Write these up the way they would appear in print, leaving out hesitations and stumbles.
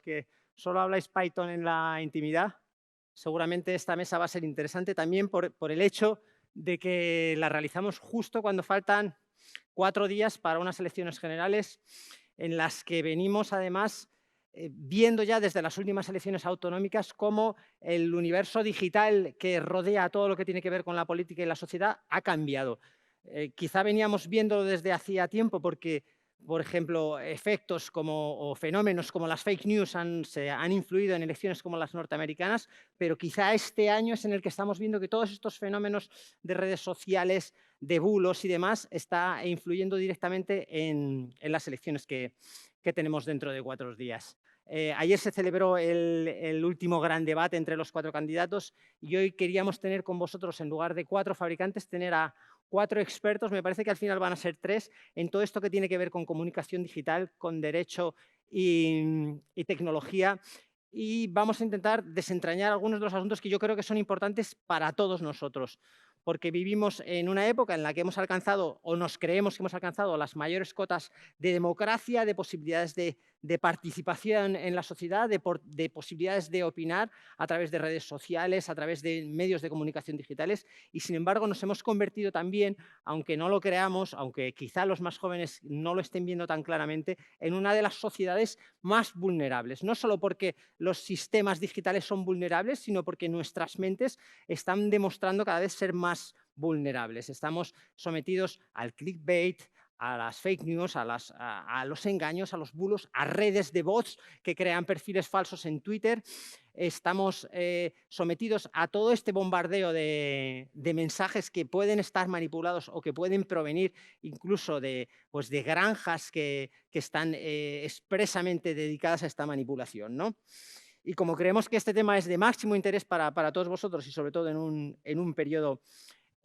que solo habláis Python en la intimidad, seguramente esta mesa va a ser interesante también por el hecho de que la realizamos justo cuando faltan 4 días para unas elecciones generales en las que venimos, además, viendo ya desde las últimas elecciones autonómicas cómo el universo digital que rodea todo lo que tiene que ver con la política y la sociedad ha cambiado. Quizá veníamos viéndolo desde hacía tiempo porque, por ejemplo, efectos o fenómenos como las fake news se han influido en elecciones como las norteamericanas, pero quizá este año es en el que estamos viendo que todos estos fenómenos de redes sociales, de bulos y demás, está influyendo directamente en las elecciones que tenemos dentro de 4 días. Ayer se celebró el último gran debate entre los 4 candidatos y hoy queríamos tener con vosotros, en lugar de 4 fabricantes, tener a 4 expertos, me parece que al final van a ser 3, en todo esto que tiene que ver con comunicación digital, con derecho y tecnología. Y vamos a intentar desentrañar algunos de los asuntos que yo creo que son importantes para todos nosotros, porque vivimos en una época en la que hemos alcanzado, o nos creemos que hemos alcanzado, las mayores cotas de democracia, de posibilidades de participación en la sociedad, de posibilidades de opinar a través de redes sociales, a través de medios de comunicación digitales, y sin embargo nos hemos convertido también, aunque no lo creamos, aunque quizá los más jóvenes no lo estén viendo tan claramente, en una de las sociedades más vulnerables, no solo porque los sistemas digitales son vulnerables, sino porque nuestras mentes están demostrando cada vez ser más vulnerables. Estamos sometidos al clickbait, a las fake news, a los engaños, a los bulos, a redes de bots que crean perfiles falsos en Twitter. Estamos sometidos a todo este bombardeo de mensajes que pueden estar manipulados o que pueden provenir incluso pues de granjas que están expresamente dedicadas a esta manipulación, ¿no? Y como creemos que este tema es de máximo interés para todos vosotros y sobre todo en un periodo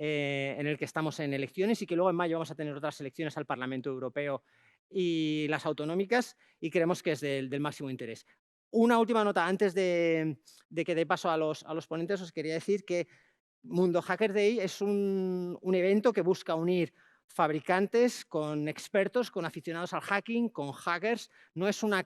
en el que estamos en elecciones y que luego en mayo vamos a tener otras elecciones al Parlamento Europeo y las autonómicas, y creemos que es del máximo interés. Una última nota antes de que dé paso a los ponentes. Os quería decir que Mundo Hacker Day es un evento que busca unir fabricantes con expertos, con aficionados al hacking, con hackers. No es una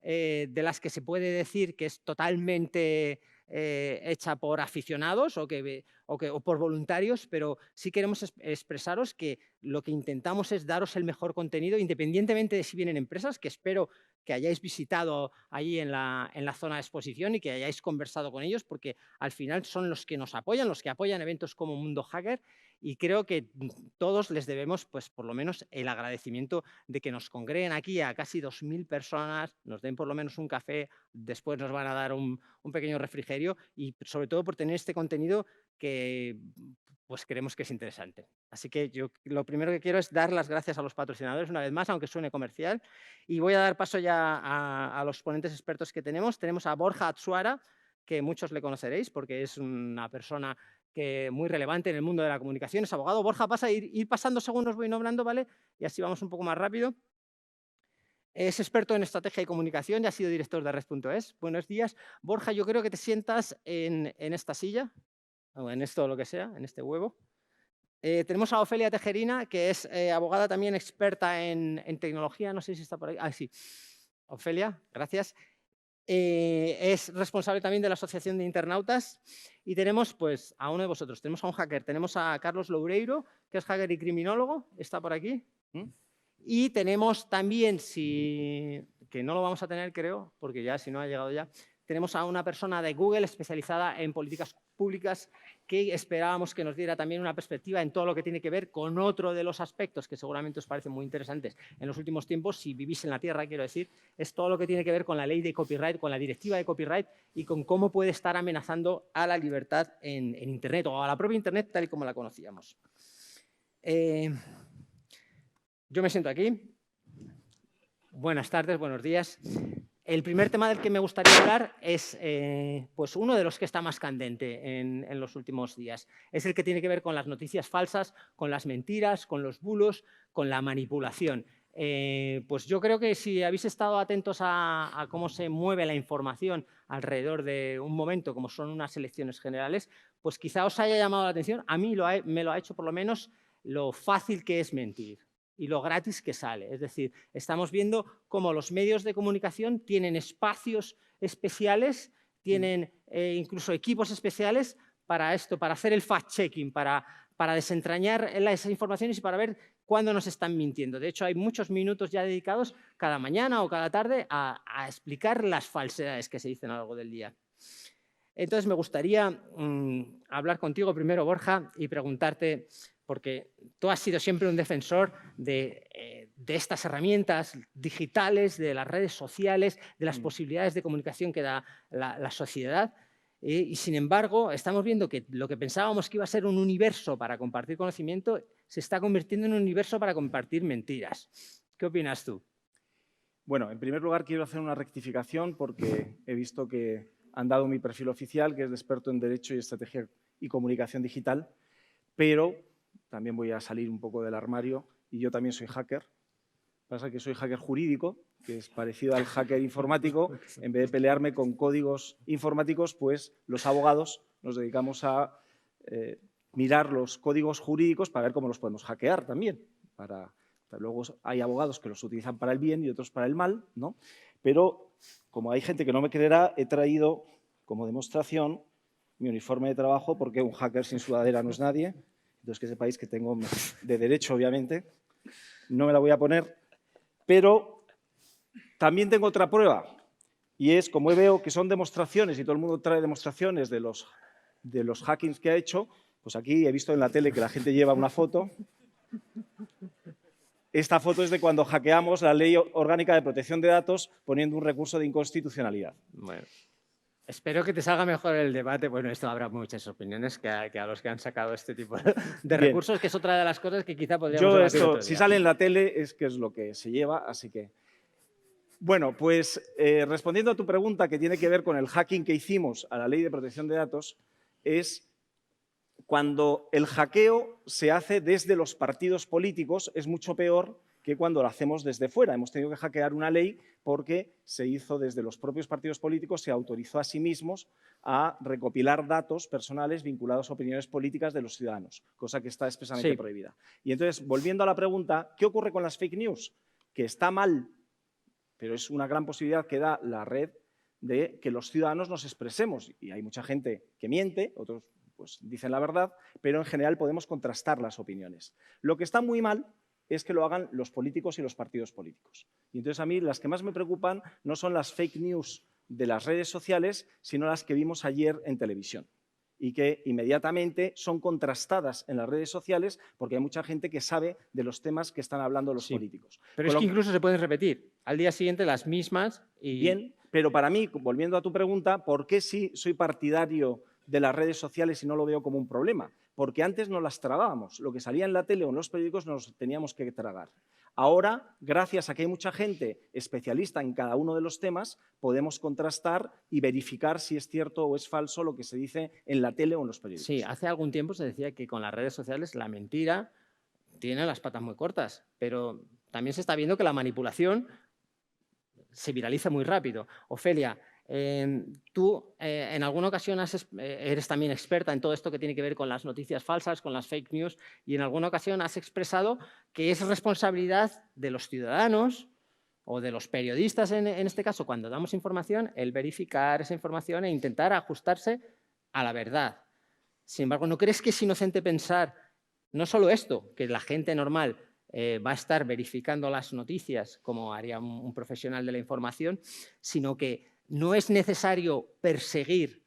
de las que se puede decir que es totalmente hecha por aficionados o por voluntarios, pero sí queremos expresaros que lo que intentamos es daros el mejor contenido, independientemente de si vienen empresas, que espero que hayáis visitado allí en la zona de exposición y que hayáis conversado con ellos, porque al final son los que nos apoyan, los que apoyan eventos como Mundo Hacker, y creo que todos les debemos, pues, por lo menos el agradecimiento de que nos congreguen aquí a casi 2000 personas, nos den por lo menos un café, después nos van a dar un pequeño refrigerio y sobre todo por tener este contenido que pues creemos que es interesante. Así que yo lo primero que quiero es dar las gracias a los patrocinadores una vez más, aunque suene comercial, y voy a dar paso ya a los ponentes expertos que tenemos. Tenemos a Borja Atsuara, que muchos le conoceréis porque es una persona muy relevante en el mundo de la comunicación, es abogado. Borja, pasa a ir pasando según os voy nombrando, ¿vale? Y así vamos un poco más rápido. Es experto en estrategia y comunicación y ha sido director de Red.es. Buenos días. Borja, yo creo que te sientas en esta silla, o en esto o lo que sea, en este huevo. Tenemos a Ofelia Tejerina, que es abogada también experta en tecnología. No sé si está por ahí. Ah, sí. Ofelia, gracias. Es responsable también de la Asociación de Internautas. Y tenemos pues, a uno de vosotros. Tenemos a un hacker. Tenemos a Carlos Loureiro, que es hacker y criminólogo. Está por aquí. Y tenemos también, que no lo vamos a tener, creo, porque ya si no ha llegado ya, tenemos a una persona de Google especializada en políticas públicas que esperábamos que nos diera también una perspectiva en todo lo que tiene que ver con otro de los aspectos que seguramente os parecen muy interesantes en los últimos tiempos, si vivís en la Tierra, quiero decir, es todo lo que tiene que ver con la ley de copyright, con la directiva de copyright y con cómo puede estar amenazando a la libertad en Internet o a la propia Internet tal y como la conocíamos. Yo me siento aquí. Buenas tardes, buenos días. El primer tema del que me gustaría hablar es pues uno de los que está más candente en los últimos días. Es el que tiene que ver con las noticias falsas, con las mentiras, con los bulos, con la manipulación. Pues yo creo que si habéis estado atentos a cómo se mueve la información alrededor de un momento como son unas elecciones generales, pues quizá os haya llamado la atención, a mí me lo ha hecho por lo menos, lo fácil que es mentir. y lo gratis que sale. Es decir, estamos viendo cómo los medios de comunicación tienen espacios especiales, tienen incluso equipos especiales para esto, para hacer el fact-checking, para desentrañar esas informaciones y para ver cuándo nos están mintiendo. De hecho, hay muchos minutos ya dedicados cada mañana o cada tarde a explicar las falsedades que se dicen a lo largo del día. Entonces, me gustaría hablar contigo primero, Borja, y preguntarte, porque tú has sido siempre un defensor de estas herramientas digitales, de las redes sociales, de las posibilidades de comunicación que da la sociedad. Y sin embargo, estamos viendo que lo que pensábamos que iba a ser un universo para compartir conocimiento se está convirtiendo en un universo para compartir mentiras. ¿Qué opinas tú? Bueno, en primer lugar quiero hacer una rectificación porque he visto que han dado mi perfil oficial, que es de experto en Derecho y Estrategia y Comunicación Digital, pero también voy a salir un poco del armario y yo también soy hacker. Pasa que soy hacker jurídico, que es parecido al hacker informático. En vez de pelearme con códigos informáticos, pues los abogados nos dedicamos a mirar los códigos jurídicos para ver cómo los podemos hackear también. Luego hay abogados que los utilizan para el bien y otros para el mal, ¿no? Pero como hay gente que no me creerá, he traído como demostración mi uniforme de trabajo porque un hacker sin sudadera no es nadie. Entonces, que sepáis que tengo de derecho, obviamente. No me la voy a poner. Pero también tengo otra prueba, y es, como veo que son demostraciones y todo el mundo trae demostraciones de los hackings que ha hecho, pues aquí he visto en la tele que la gente lleva una foto. Esta foto es de cuando hackeamos la Ley Orgánica de Protección de Datos poniendo un recurso de inconstitucionalidad. Bueno, espero que te salga mejor el debate. Bueno, esto habrá muchas opiniones que a los que han sacado este tipo de recursos, que es otra de las cosas que quizá podríamos debatir otro día. Si sale en la tele es que es lo que se lleva, así que… Bueno, pues respondiendo a tu pregunta que tiene que ver con el hacking que hicimos a la Ley de Protección de Datos, es cuando el hackeo se hace desde los partidos políticos, es mucho peor que cuando lo hacemos desde fuera. Hemos tenido que hackear una ley porque se hizo desde los propios partidos políticos, se autorizó a sí mismos a recopilar datos personales vinculados a opiniones políticas de los ciudadanos, cosa que está expresamente prohibida. Y entonces, volviendo a la pregunta, ¿qué ocurre con las fake news? Que está mal, pero es una gran posibilidad que da la red de que los ciudadanos nos expresemos. Y hay mucha gente que miente, otros pues dicen la verdad, pero en general podemos contrastar las opiniones. Lo que está muy mal es que lo hagan los políticos y los partidos políticos. Y entonces a mí las que más me preocupan no son las fake news de las redes sociales, sino las que vimos ayer en televisión y que inmediatamente son contrastadas en las redes sociales porque hay mucha gente que sabe de los temas que están hablando los políticos. Pero es que incluso se pueden repetir al día siguiente las mismas. Bien, pero para mí, volviendo a tu pregunta, ¿por qué sí soy partidario de las redes sociales y no lo veo como un problema? Porque antes no las tragábamos. Lo que salía en la tele o en los periódicos nos teníamos que tragar. Ahora, gracias a que hay mucha gente especialista en cada uno de los temas, podemos contrastar y verificar si es cierto o es falso lo que se dice en la tele o en los periódicos. Sí, hace algún tiempo se decía que con las redes sociales la mentira tiene las patas muy cortas, pero también se está viendo que la manipulación se viraliza muy rápido. Ofelia, tú en alguna ocasión eres también experta en todo esto que tiene que ver con las noticias falsas, con las fake news, y en alguna ocasión has expresado que es responsabilidad de los ciudadanos o de los periodistas, en este caso, cuando damos información, el verificar esa información e intentar ajustarse a la verdad. Sin embargo, ¿no crees que es inocente pensar no solo esto, que la gente normal va a estar verificando las noticias como haría un profesional de la información, sino que no es necesario perseguir,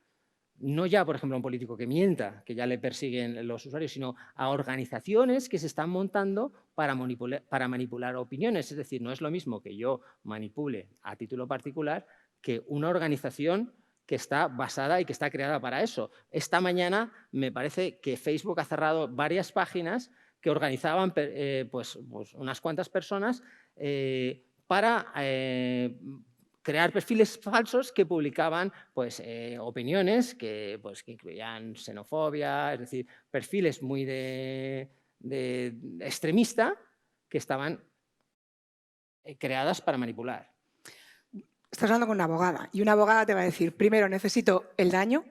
no ya, por ejemplo, a un político que mienta, que ya le persiguen los usuarios, sino a organizaciones que se están montando para manipular opiniones? Es decir, no es lo mismo que yo manipule a título particular que una organización que está basada y que está creada para eso. Esta mañana me parece que Facebook ha cerrado varias páginas que organizaban pues unas cuantas personas para crear perfiles falsos que publicaban pues, opiniones que incluían xenofobia, es decir, perfiles muy de extremista que estaban creadas para manipular. Estás hablando con una abogada y una abogada te va a decir, primero necesito el daño,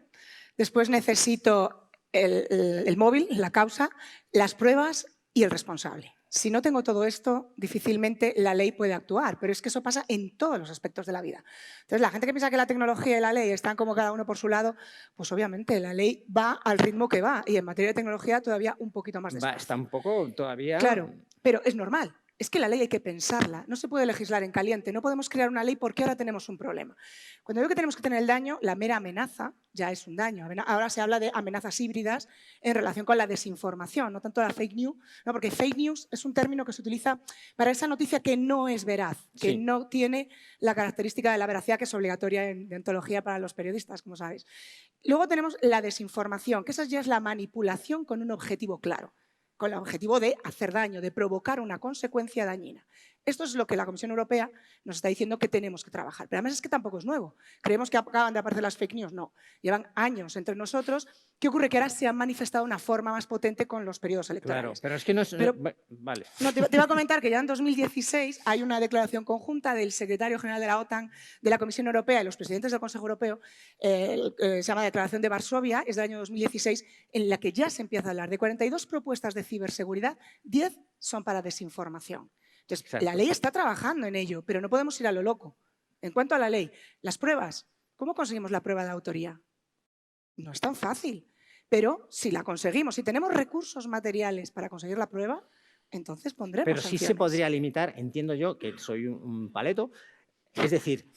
después necesito el móvil, la causa, las pruebas y el responsable. Si no tengo todo esto, difícilmente la ley puede actuar, pero es que eso pasa en todos los aspectos de la vida. Entonces, la gente que piensa que la tecnología y la ley están como cada uno por su lado, pues obviamente la ley va al ritmo que va y en materia de tecnología todavía un poquito más Está despacio. un poco todavía... Claro, pero es normal. Es que la ley hay que pensarla, no se puede legislar en caliente, no podemos crear una ley porque ahora tenemos un problema. Cuando digo que tenemos que tener el daño, la mera amenaza ya es un daño. Ahora se habla de amenazas híbridas en relación con la desinformación, no tanto la fake news, no, porque fake news es un término que se utiliza para esa noticia que no es veraz, que Sí. no tiene la característica de la veracidad que es obligatoria en deontología para los periodistas, como sabéis. Luego tenemos la desinformación, que esa ya es la manipulación con un objetivo claro, con el objetivo de hacer daño, de provocar una consecuencia dañina. Esto es lo que la Comisión Europea nos está diciendo que tenemos que trabajar. Pero además es que tampoco es nuevo. Creemos que acaban de aparecer las fake news. No, llevan años entre nosotros. ¿Qué ocurre? Que ahora se han manifestado de una forma más potente con los periodos electorales. Claro, pero es que no es... Pero, vale. no, te iba a comentar que ya en 2016 hay una declaración conjunta del secretario general de la OTAN, de la Comisión Europea y los presidentes del Consejo Europeo, se llama Declaración de Varsovia, es del año 2016, en la que ya se empieza a hablar de 42 propuestas de ciberseguridad, 10 son para desinformación. Entonces, Exacto. la ley está trabajando en ello, pero no podemos ir a lo loco. En cuanto a la ley, las pruebas, ¿cómo conseguimos la prueba de autoría? No es tan fácil, pero si la conseguimos, si tenemos recursos materiales para conseguir la prueba, entonces pondremos Pero sí se sanciones. podría limitar, entiendo yo, que soy un paleto, es decir,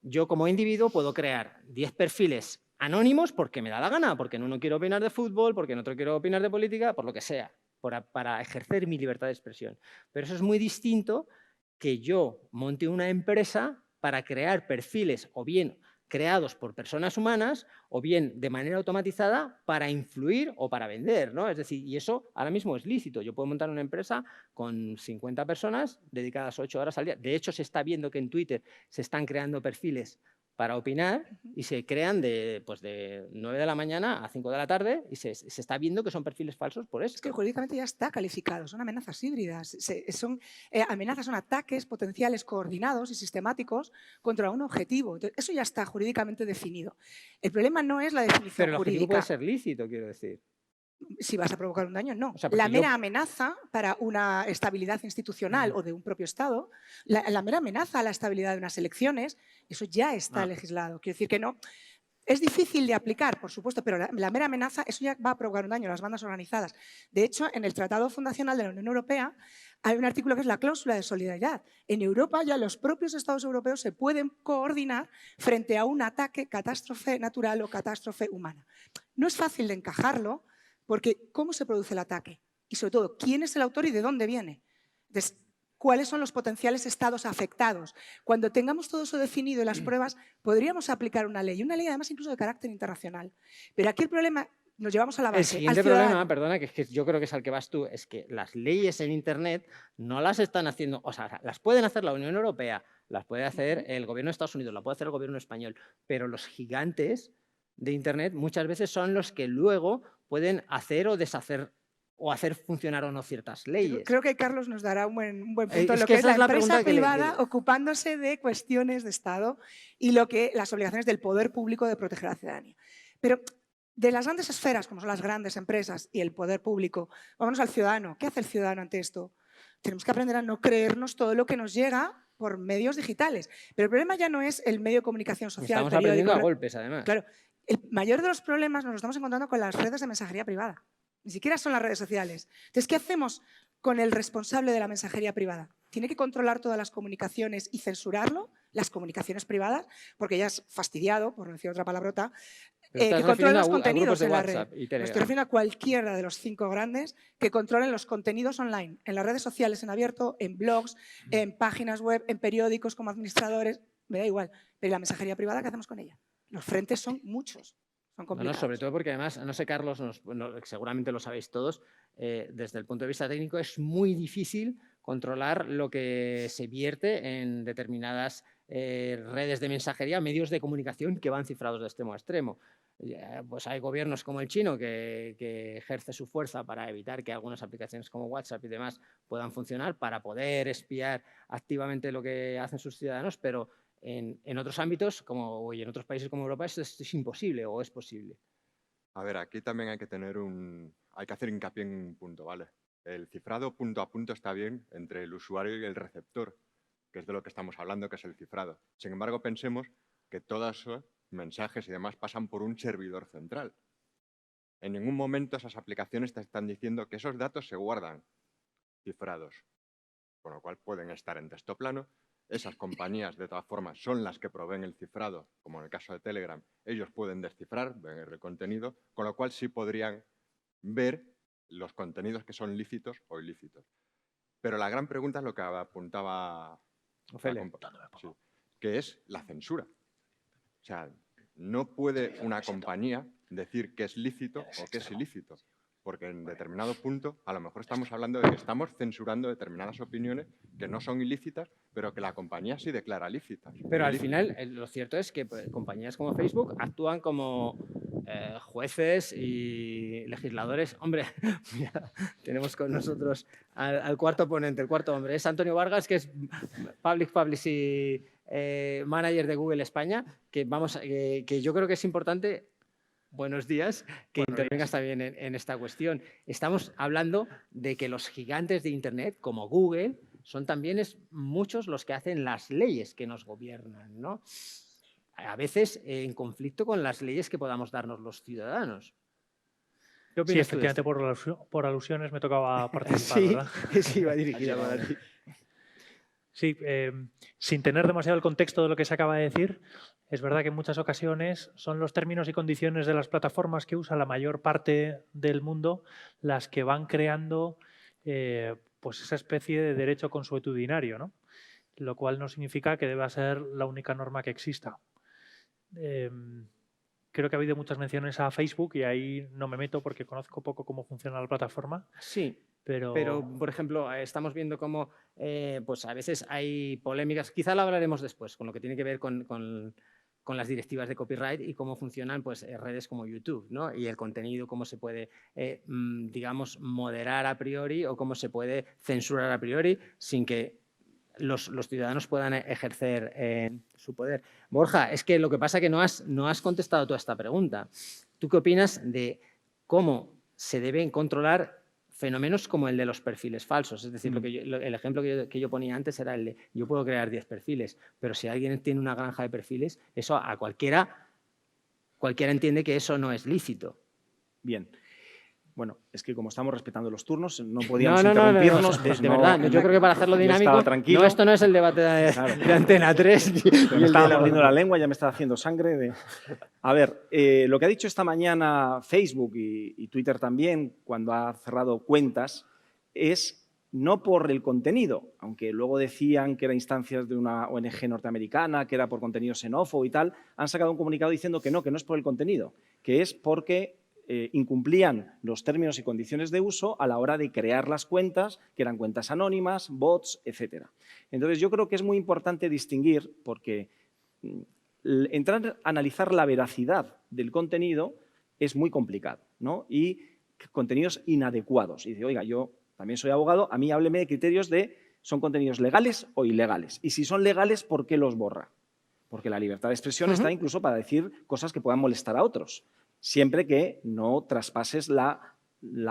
yo como individuo puedo crear 10 perfiles anónimos porque me da la gana, porque en uno quiero opinar de fútbol, porque en otro quiero opinar de política, por lo que sea, para ejercer mi libertad de expresión. Pero eso es muy distinto que yo monte una empresa para crear perfiles o bien creados por personas humanas o bien de manera automatizada para influir o para vender, ¿no? Es decir, y eso ahora mismo es lícito. Yo puedo montar una empresa con 50 personas dedicadas 8 horas al día. De hecho, se está viendo que en Twitter se están creando perfiles para opinar y se crean de 9 de la mañana a 5 de la tarde y se está viendo que son perfiles falsos por eso. Es que jurídicamente ya está calificado, son amenazas híbridas, son amenazas, son ataques potenciales coordinados y sistemáticos contra un objetivo. Entonces, eso ya está jurídicamente definido. El problema no es la definición Pero el objetivo jurídica. puede ser lícito, quiero decir. Si vas a provocar un daño, no. O sea, la porque mera amenaza para una estabilidad institucional o de un propio Estado, la mera amenaza a la estabilidad de unas elecciones, eso ya está legislado. Quiero decir que no. Es difícil de aplicar, por supuesto, pero la mera amenaza, eso ya va a provocar un daño a las bandas organizadas. De hecho, en el Tratado Fundacional de la Unión Europea hay un artículo que es la cláusula de solidaridad. En Europa ya los propios Estados europeos se pueden coordinar frente a un ataque, catástrofe natural o catástrofe humana. No es fácil de encajarlo, porque ¿cómo se produce el ataque? Y sobre todo, ¿quién es el autor y de dónde viene? Entonces, ¿cuáles son los potenciales estados afectados? Cuando tengamos todo eso definido en las pruebas, podríamos aplicar una ley además incluso de carácter internacional. Pero aquí el problema, nos llevamos a la base. El siguiente problema, perdona, que es que yo creo que es al que vas tú, es que las leyes en Internet no las están haciendo, o sea, las pueden hacer la Unión Europea, las puede hacer el gobierno de Estados Unidos, la puede hacer el gobierno español, pero los gigantes de Internet muchas veces son los que luego pueden hacer o deshacer o hacer funcionar o no ciertas leyes. Creo que Carlos nos dará un buen punto en lo que que es la esa empresa privada ocupándose de cuestiones de Estado y las obligaciones del poder público de proteger a la ciudadanía. Pero de las grandes esferas, como son las grandes empresas y el poder público, vámonos al ciudadano. ¿Qué hace el ciudadano ante esto? Tenemos que aprender a no creernos todo lo que nos llega por medios digitales. Pero el problema ya no es el medio de comunicación social. Estamos aprendiendo a golpes, además. Claro, el mayor de los problemas nos lo estamos encontrando con las redes de mensajería privada. Ni siquiera son las redes sociales. Entonces, ¿qué hacemos con el responsable de la mensajería privada? ¿Tiene que controlar todas las comunicaciones y censurarlo? Las comunicaciones privadas, porque ya es fastidiado, por no decir otra palabrota, que controlen los contenidos en la red. Me estoy refiriendo a cualquiera de los 5 grandes que controlen los contenidos online, en las redes sociales en abierto, en blogs, en páginas web, en periódicos como administradores, me da igual. Pero ¿y la mensajería privada qué hacemos con ella? Los frentes son muchos. No, sobre todo porque además, no sé, Carlos, seguramente lo sabéis todos, desde el punto de vista técnico es muy difícil controlar lo que se vierte en determinadas redes de mensajería, medios de comunicación que van cifrados de extremo a extremo. Pues hay gobiernos como el chino que ejerce su fuerza para evitar que algunas aplicaciones como WhatsApp y demás puedan funcionar para poder espiar activamente lo que hacen sus ciudadanos, pero en otros ámbitos y en otros países como Europa esto es imposible o es posible. A ver, aquí también hay que hacer hincapié en un punto, ¿vale? El cifrado punto a punto está bien entre el usuario y el receptor, que es de lo que estamos hablando, que es el cifrado. Sin embargo, pensemos que todos esos mensajes y demás pasan por un servidor central. En ningún momento esas aplicaciones te están diciendo que esos datos se guardan cifrados, con lo cual pueden estar en texto plano. Esas compañías, de todas formas, son las que proveen el cifrado, como en el caso de Telegram. Ellos pueden descifrar, ver el contenido, con lo cual sí podrían ver los contenidos que son lícitos o ilícitos. Pero la gran pregunta es lo que apuntaba Ofelia. sí, que es la censura. O sea, no puede una compañía decir que es lícito o que es ilícito, porque en determinado punto a lo mejor estamos hablando de que estamos censurando determinadas opiniones que no son ilícitas, pero que la compañía sí declara lícitas. Pero al final, lo cierto es que pues, compañías como Facebook actúan como jueces y legisladores. Hombre, mira, tenemos con nosotros al cuarto ponente, el cuarto hombre. Es Antonio Vargas, que es Public Policy Manager de Google España, que yo creo que es importante. Buenos días, que intervengas también en esta cuestión. Estamos hablando de que los gigantes de Internet, como Google, son también muchos los que hacen las leyes que nos gobiernan, ¿no? A veces en conflicto con las leyes que podamos darnos los ciudadanos. ¿Qué Sí, opinas tú de efectivamente, esto? por alusiones me tocaba participar, Sí, ¿verdad? sí, va dirigida para ti. Sí, sin tener demasiado el contexto de lo que se acaba de decir, es verdad que en muchas ocasiones son los términos y condiciones de las plataformas que usa la mayor parte del mundo las que van creando pues esa especie de derecho consuetudinario, ¿no? Lo cual no significa que deba ser la única norma que exista. Creo que ha habido muchas menciones a Facebook y ahí no me meto porque conozco poco cómo funciona la plataforma. Sí, pero por ejemplo, estamos viendo cómo pues a veces hay polémicas, quizá lo hablaremos después, con lo que tiene que ver con las directivas de copyright y cómo funcionan pues, redes como YouTube, ¿no? Y el contenido, cómo se puede, digamos, moderar a priori o cómo se puede censurar a priori sin que los ciudadanos puedan ejercer su poder. Borja, es que lo que pasa es que no has contestado toda esta pregunta. ¿Tú qué opinas de cómo se deben controlar fenómenos como el de los perfiles falsos? Es decir, el ejemplo que yo ponía antes era el de yo puedo crear 10 perfiles, pero si alguien tiene una granja de perfiles, eso a cualquiera entiende que eso no es lícito. Bien. Bueno, es que como estamos respetando los turnos, no podíamos No, interrumpirnos. de verdad, yo creo que para hacerlo dinámico, tranquilo. esto no es el debate de Antena 3. Me estaba mordiendo la lengua, ya me estaba haciendo sangre. A ver, lo que ha dicho esta mañana Facebook y Twitter también, cuando ha cerrado cuentas, es no por el contenido, aunque luego decían que eran instancias de una ONG norteamericana, que era por contenido xenófobo y tal, han sacado un comunicado diciendo que no es por el contenido, que es porque incumplían los términos y condiciones de uso a la hora de crear las cuentas, que eran cuentas anónimas, bots, etc. Entonces, yo creo que es muy importante distinguir, porque entrar a analizar la veracidad del contenido es muy complicado, ¿no? Y contenidos inadecuados. Y dice, oiga, yo también soy abogado, a mí hábleme de criterios de ¿son contenidos legales o ilegales? Y si son legales, ¿por qué los borra? Porque la libertad de expresión está incluso para decir cosas que puedan molestar a otros, siempre que no traspases la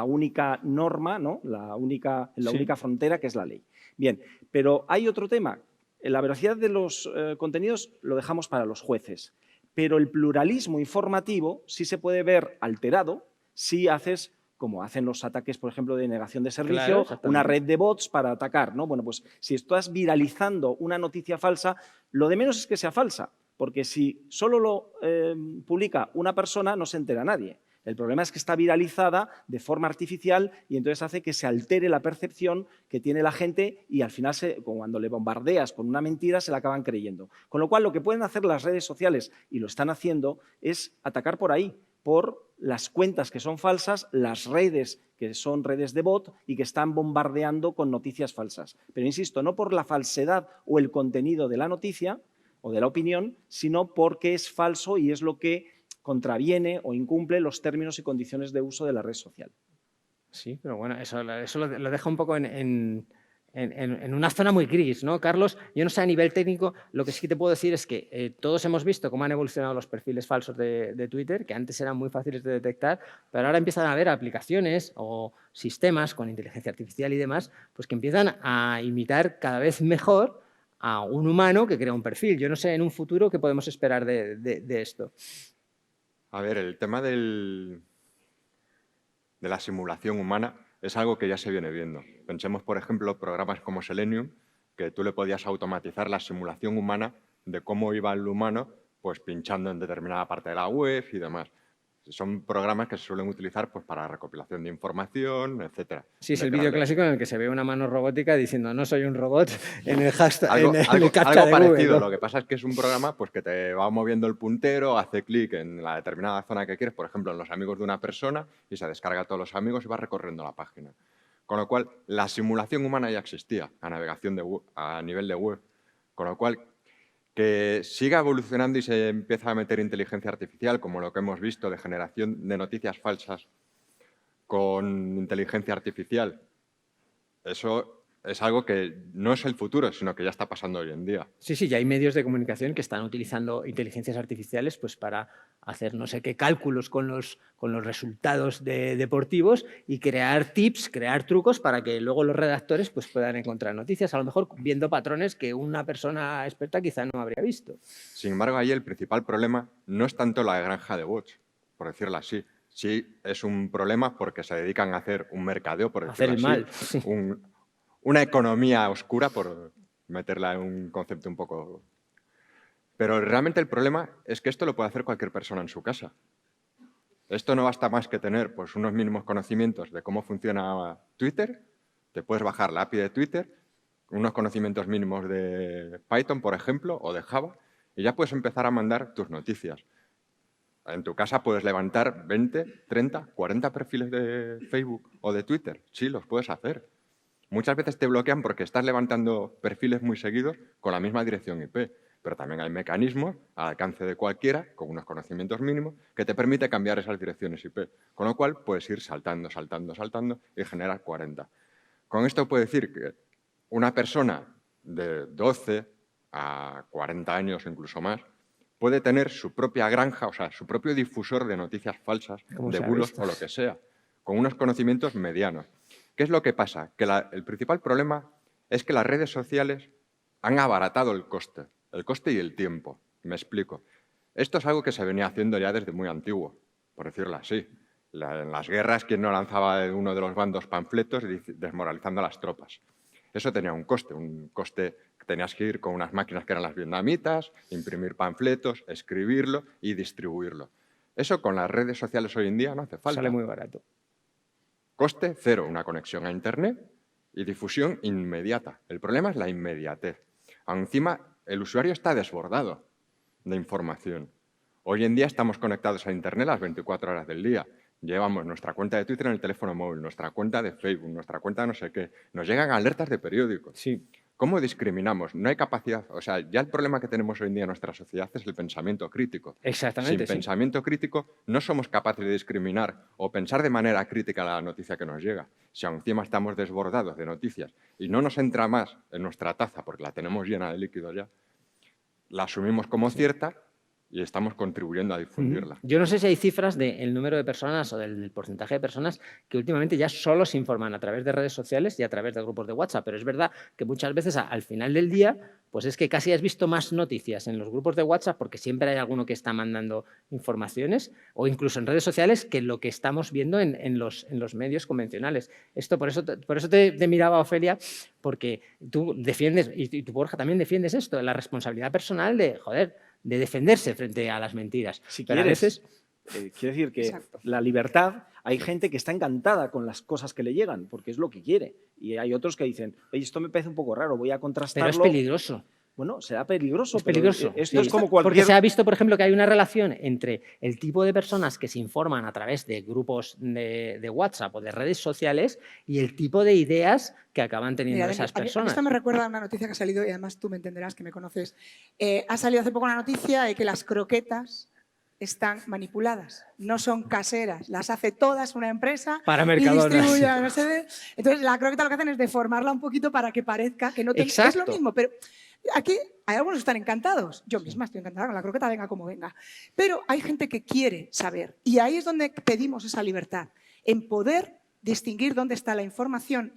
única norma, ¿no? la única frontera que es la ley. Bien, pero hay otro tema. La veracidad de los contenidos lo dejamos para los jueces, pero el pluralismo informativo sí se puede ver alterado si haces, como hacen los ataques, por ejemplo, de negación de servicio, una red de bots para atacar, ¿no? Bueno, pues si estás viralizando una noticia falsa, lo de menos es que sea falsa, porque si solo lo publica una persona no se entera nadie. El problema es que está viralizada de forma artificial y entonces hace que se altere la percepción que tiene la gente y al final, cuando le bombardeas con una mentira, se la acaban creyendo. Con lo cual, lo que pueden hacer las redes sociales, y lo están haciendo, es atacar por ahí, por las cuentas que son falsas, las redes que son redes de bot y que están bombardeando con noticias falsas. Pero insisto, no por la falsedad o el contenido de la noticia o de la opinión, sino porque es falso y es lo que contraviene o incumple los términos y condiciones de uso de la red social. Sí, pero bueno, eso lo deja un poco en en una zona muy gris, ¿no, Carlos? Yo no sé a nivel técnico, lo que sí te puedo decir es que todos hemos visto cómo han evolucionado los perfiles falsos de Twitter, que antes eran muy fáciles de detectar, pero ahora empiezan a haber aplicaciones o sistemas con inteligencia artificial y demás, pues que empiezan a imitar cada vez mejor a un humano que crea un perfil. Yo no sé en un futuro qué podemos esperar de esto. A ver, el tema de la simulación humana es algo que ya se viene viendo. Pensemos, por ejemplo, programas como Selenium, que tú le podías automatizar la simulación humana de cómo iba el humano, pues pinchando en determinada parte de la web y demás. Son programas que se suelen utilizar pues, para recopilación de información, etc. Sí, es el vídeo clásico en el que se ve una mano robótica diciendo no soy un robot en el hashtag, Algo, en algo, el captcha algo de parecido. Google, ¿no? Lo que pasa es que es un programa pues, que te va moviendo el puntero, hace clic en la determinada zona que quieres, por ejemplo, en los amigos de una persona, y se descarga a todos los amigos y va recorriendo la página. Con lo cual, la simulación humana ya existía a navegación a nivel de web. Con lo cual, que siga evolucionando y se empieza a meter inteligencia artificial, como lo que hemos visto de generación de noticias falsas con inteligencia artificial, eso es algo que no es el futuro, sino que ya está pasando hoy en día. Sí, sí, ya hay medios de comunicación que están utilizando inteligencias artificiales pues, para hacer no sé qué cálculos con los resultados deportivos y crear tips, crear trucos para que luego los redactores pues, puedan encontrar noticias, a lo mejor viendo patrones que una persona experta quizá no habría visto. Sin embargo, ahí el principal problema no es tanto la granja de bots, por decirlo así. Sí es un problema porque se dedican a hacer un mercadeo, por decirlo Hacer el así, mal, sí. Una economía oscura, por meterla en un concepto un poco... Pero realmente el problema es que esto lo puede hacer cualquier persona en su casa. Esto no basta más que tener pues, unos mínimos conocimientos de cómo funciona Twitter, te puedes bajar la API de Twitter, unos conocimientos mínimos de Python, por ejemplo, o de Java, y ya puedes empezar a mandar tus noticias. En tu casa puedes levantar 20, 30, 40 perfiles de Facebook o de Twitter. Sí, los puedes hacer. Muchas veces te bloquean porque estás levantando perfiles muy seguidos con la misma dirección IP, pero también hay mecanismos al alcance de cualquiera, con unos conocimientos mínimos, que te permite cambiar esas direcciones IP, con lo cual puedes ir saltando, saltando, saltando y generar 40. Con esto puedo decir que una persona de 12 a 40 años, incluso más, puede tener su propia granja, o sea, su propio difusor de noticias falsas, de bulos o lo que sea, con unos conocimientos medianos. ¿Qué es lo que pasa? Que el principal problema es que las redes sociales han abaratado el coste y el tiempo. Me explico. Esto es algo que se venía haciendo ya desde muy antiguo, por decirlo así. En las guerras, ¿quién no lanzaba de uno de los bandos panfletos desmoralizando a las tropas? Eso tenía un coste que tenías que ir con unas máquinas que eran las vietnamitas, imprimir panfletos, escribirlo y distribuirlo. Eso con las redes sociales hoy en día no hace falta. Sale muy barato. Coste cero, una conexión a Internet y difusión inmediata. El problema es la inmediatez. Encima, el usuario está desbordado de información. Hoy en día estamos conectados a Internet las 24 horas del día. Llevamos nuestra cuenta de Twitter en el teléfono móvil, nuestra cuenta de Facebook, nuestra cuenta de no sé qué. Nos llegan alertas de periódicos. Sí. ¿Cómo discriminamos? No hay capacidad. O sea, ya el problema que tenemos hoy en día en nuestra sociedad es el pensamiento crítico. Exactamente, Sin pensamiento crítico no somos capaces de discriminar o pensar de manera crítica la noticia que nos llega. Si encima estamos desbordados de noticias y no nos entra más en nuestra taza porque la tenemos llena de líquido ya, la asumimos como cierta y estamos contribuyendo a difundirla. Yo no sé si hay cifras del número de personas o del porcentaje de personas que últimamente ya solo se informan a través de redes sociales y a través de grupos de WhatsApp, pero es verdad que muchas veces al final del día pues es que casi has visto más noticias en los grupos de WhatsApp porque siempre hay alguno que está mandando informaciones o incluso en redes sociales que lo que estamos viendo en los medios convencionales. Por eso te miraba, Ofelia, porque tú defiendes, y tú, Borja, también defiendes esto, la responsabilidad personal de defenderse frente a las mentiras. Si pero quieres, a veces... quiero decir que Exacto. la libertad, hay gente que está encantada con las cosas que le llegan, porque es lo que quiere. Y hay otros que dicen, oye, esto me parece un poco raro, voy a contrastarlo. Pero es peligroso. Bueno, será peligroso. Es peligroso. Pero esto Sí. es como cualquier... Porque se ha visto, por ejemplo, que hay una relación entre el tipo de personas que se informan a través de grupos de WhatsApp o de redes sociales y el tipo de ideas que acaban teniendo Mira, esas a mí personas. esto me recuerda a una noticia que ha salido, y además tú me entenderás que me conoces. Ha salido hace poco una noticia de que las croquetas están manipuladas, no son caseras, las hace todas una empresa Para y Mercadona. distribuye, no sé. Entonces la croqueta lo que hacen es deformarla un poquito para que parezca que no es lo Exacto. mismo, pero aquí hay algunos que están encantados, yo misma estoy encantada con la croqueta, venga como venga, pero hay gente que quiere saber y ahí es donde pedimos esa libertad, en poder distinguir dónde está la información.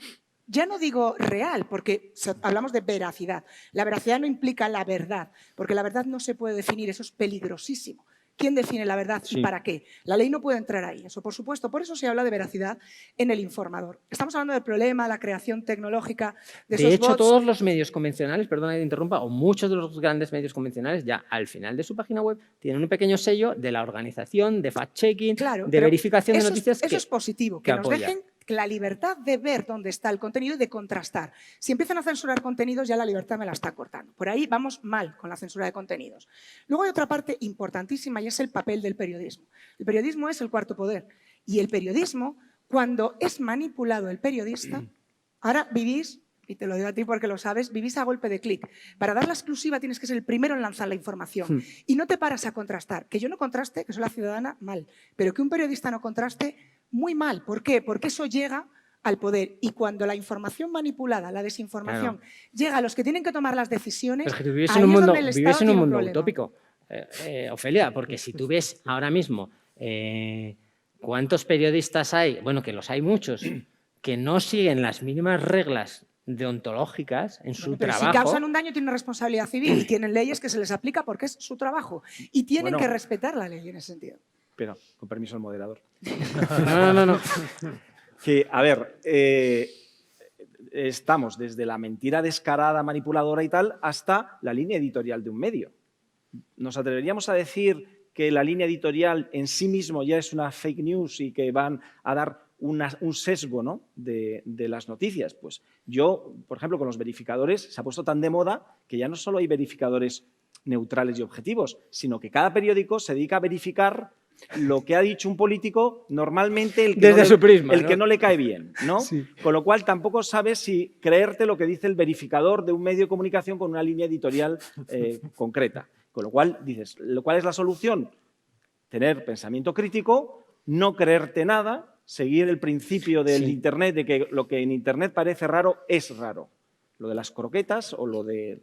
Ya no digo real, porque hablamos de veracidad. La veracidad no implica la verdad, porque la verdad no se puede definir, eso es peligrosísimo. ¿Quién define la verdad y para qué? La ley no puede entrar ahí, eso por supuesto. Por eso se habla de veracidad en el informador. Estamos hablando del problema, la creación tecnológica de esos De hecho, bots. todos los medios convencionales, perdona que te interrumpa, o muchos de los grandes medios convencionales ya al final de su página web tienen un pequeño sello de la organización, de fact-checking, Claro, de pero verificación de eso noticias. eso es positivo, que nos apoya. dejen la libertad de ver dónde está el contenido y de contrastar. Si empiezan a censurar contenidos, ya la libertad me la está cortando. Por ahí vamos mal con la censura de contenidos. Luego hay otra parte importantísima y es el papel del periodismo. El periodismo es el cuarto poder. Y el periodismo, cuando es manipulado el periodista, ahora vivís, y te lo digo a ti porque lo sabes, vivís a golpe de clic. Para dar la exclusiva tienes que ser el primero en lanzar la información. Y no te paras a contrastar. Que yo no contraste, que soy la ciudadana, mal. Pero que un periodista no contraste, muy mal. ¿Por qué? Porque eso llega al poder. Y cuando la información manipulada, la desinformación, llega a los que tienen que tomar las decisiones, Pero es que tú vives ahí en un es mundo, donde el Estado tiene un mundo problema. utópico, Ofelia, porque si tú ves ahora mismo cuántos periodistas hay, bueno, que los hay muchos, que no siguen las mínimas reglas deontológicas en su Pero trabajo. si causan un daño tienen una responsabilidad civil y tienen leyes que se les aplica porque es su trabajo. Y tienen que respetar la ley en ese sentido. Pero, con permiso del moderador. No. Que, a ver, estamos desde la mentira descarada, manipuladora y tal, hasta la línea editorial de un medio. ¿Nos atreveríamos a decir que la línea editorial en sí mismo ya es una fake news y que van a dar un sesgo, ¿no?, de las noticias? Pues yo, por ejemplo, con los verificadores se ha puesto tan de moda que ya no solo hay verificadores neutrales y objetivos, sino que cada periódico se dedica a verificar lo que ha dicho un político, normalmente el que, desde su prisma, el que no le cae bien, ¿no? Sí. Con lo cual tampoco sabes si creerte lo que dice el verificador de un medio de comunicación con una línea editorial concreta. Con lo cual dices, ¿cuál es la solución? Tener pensamiento crítico, no creerte nada, seguir el principio del Internet, de que lo que en Internet parece raro es raro. Lo de las croquetas o lo de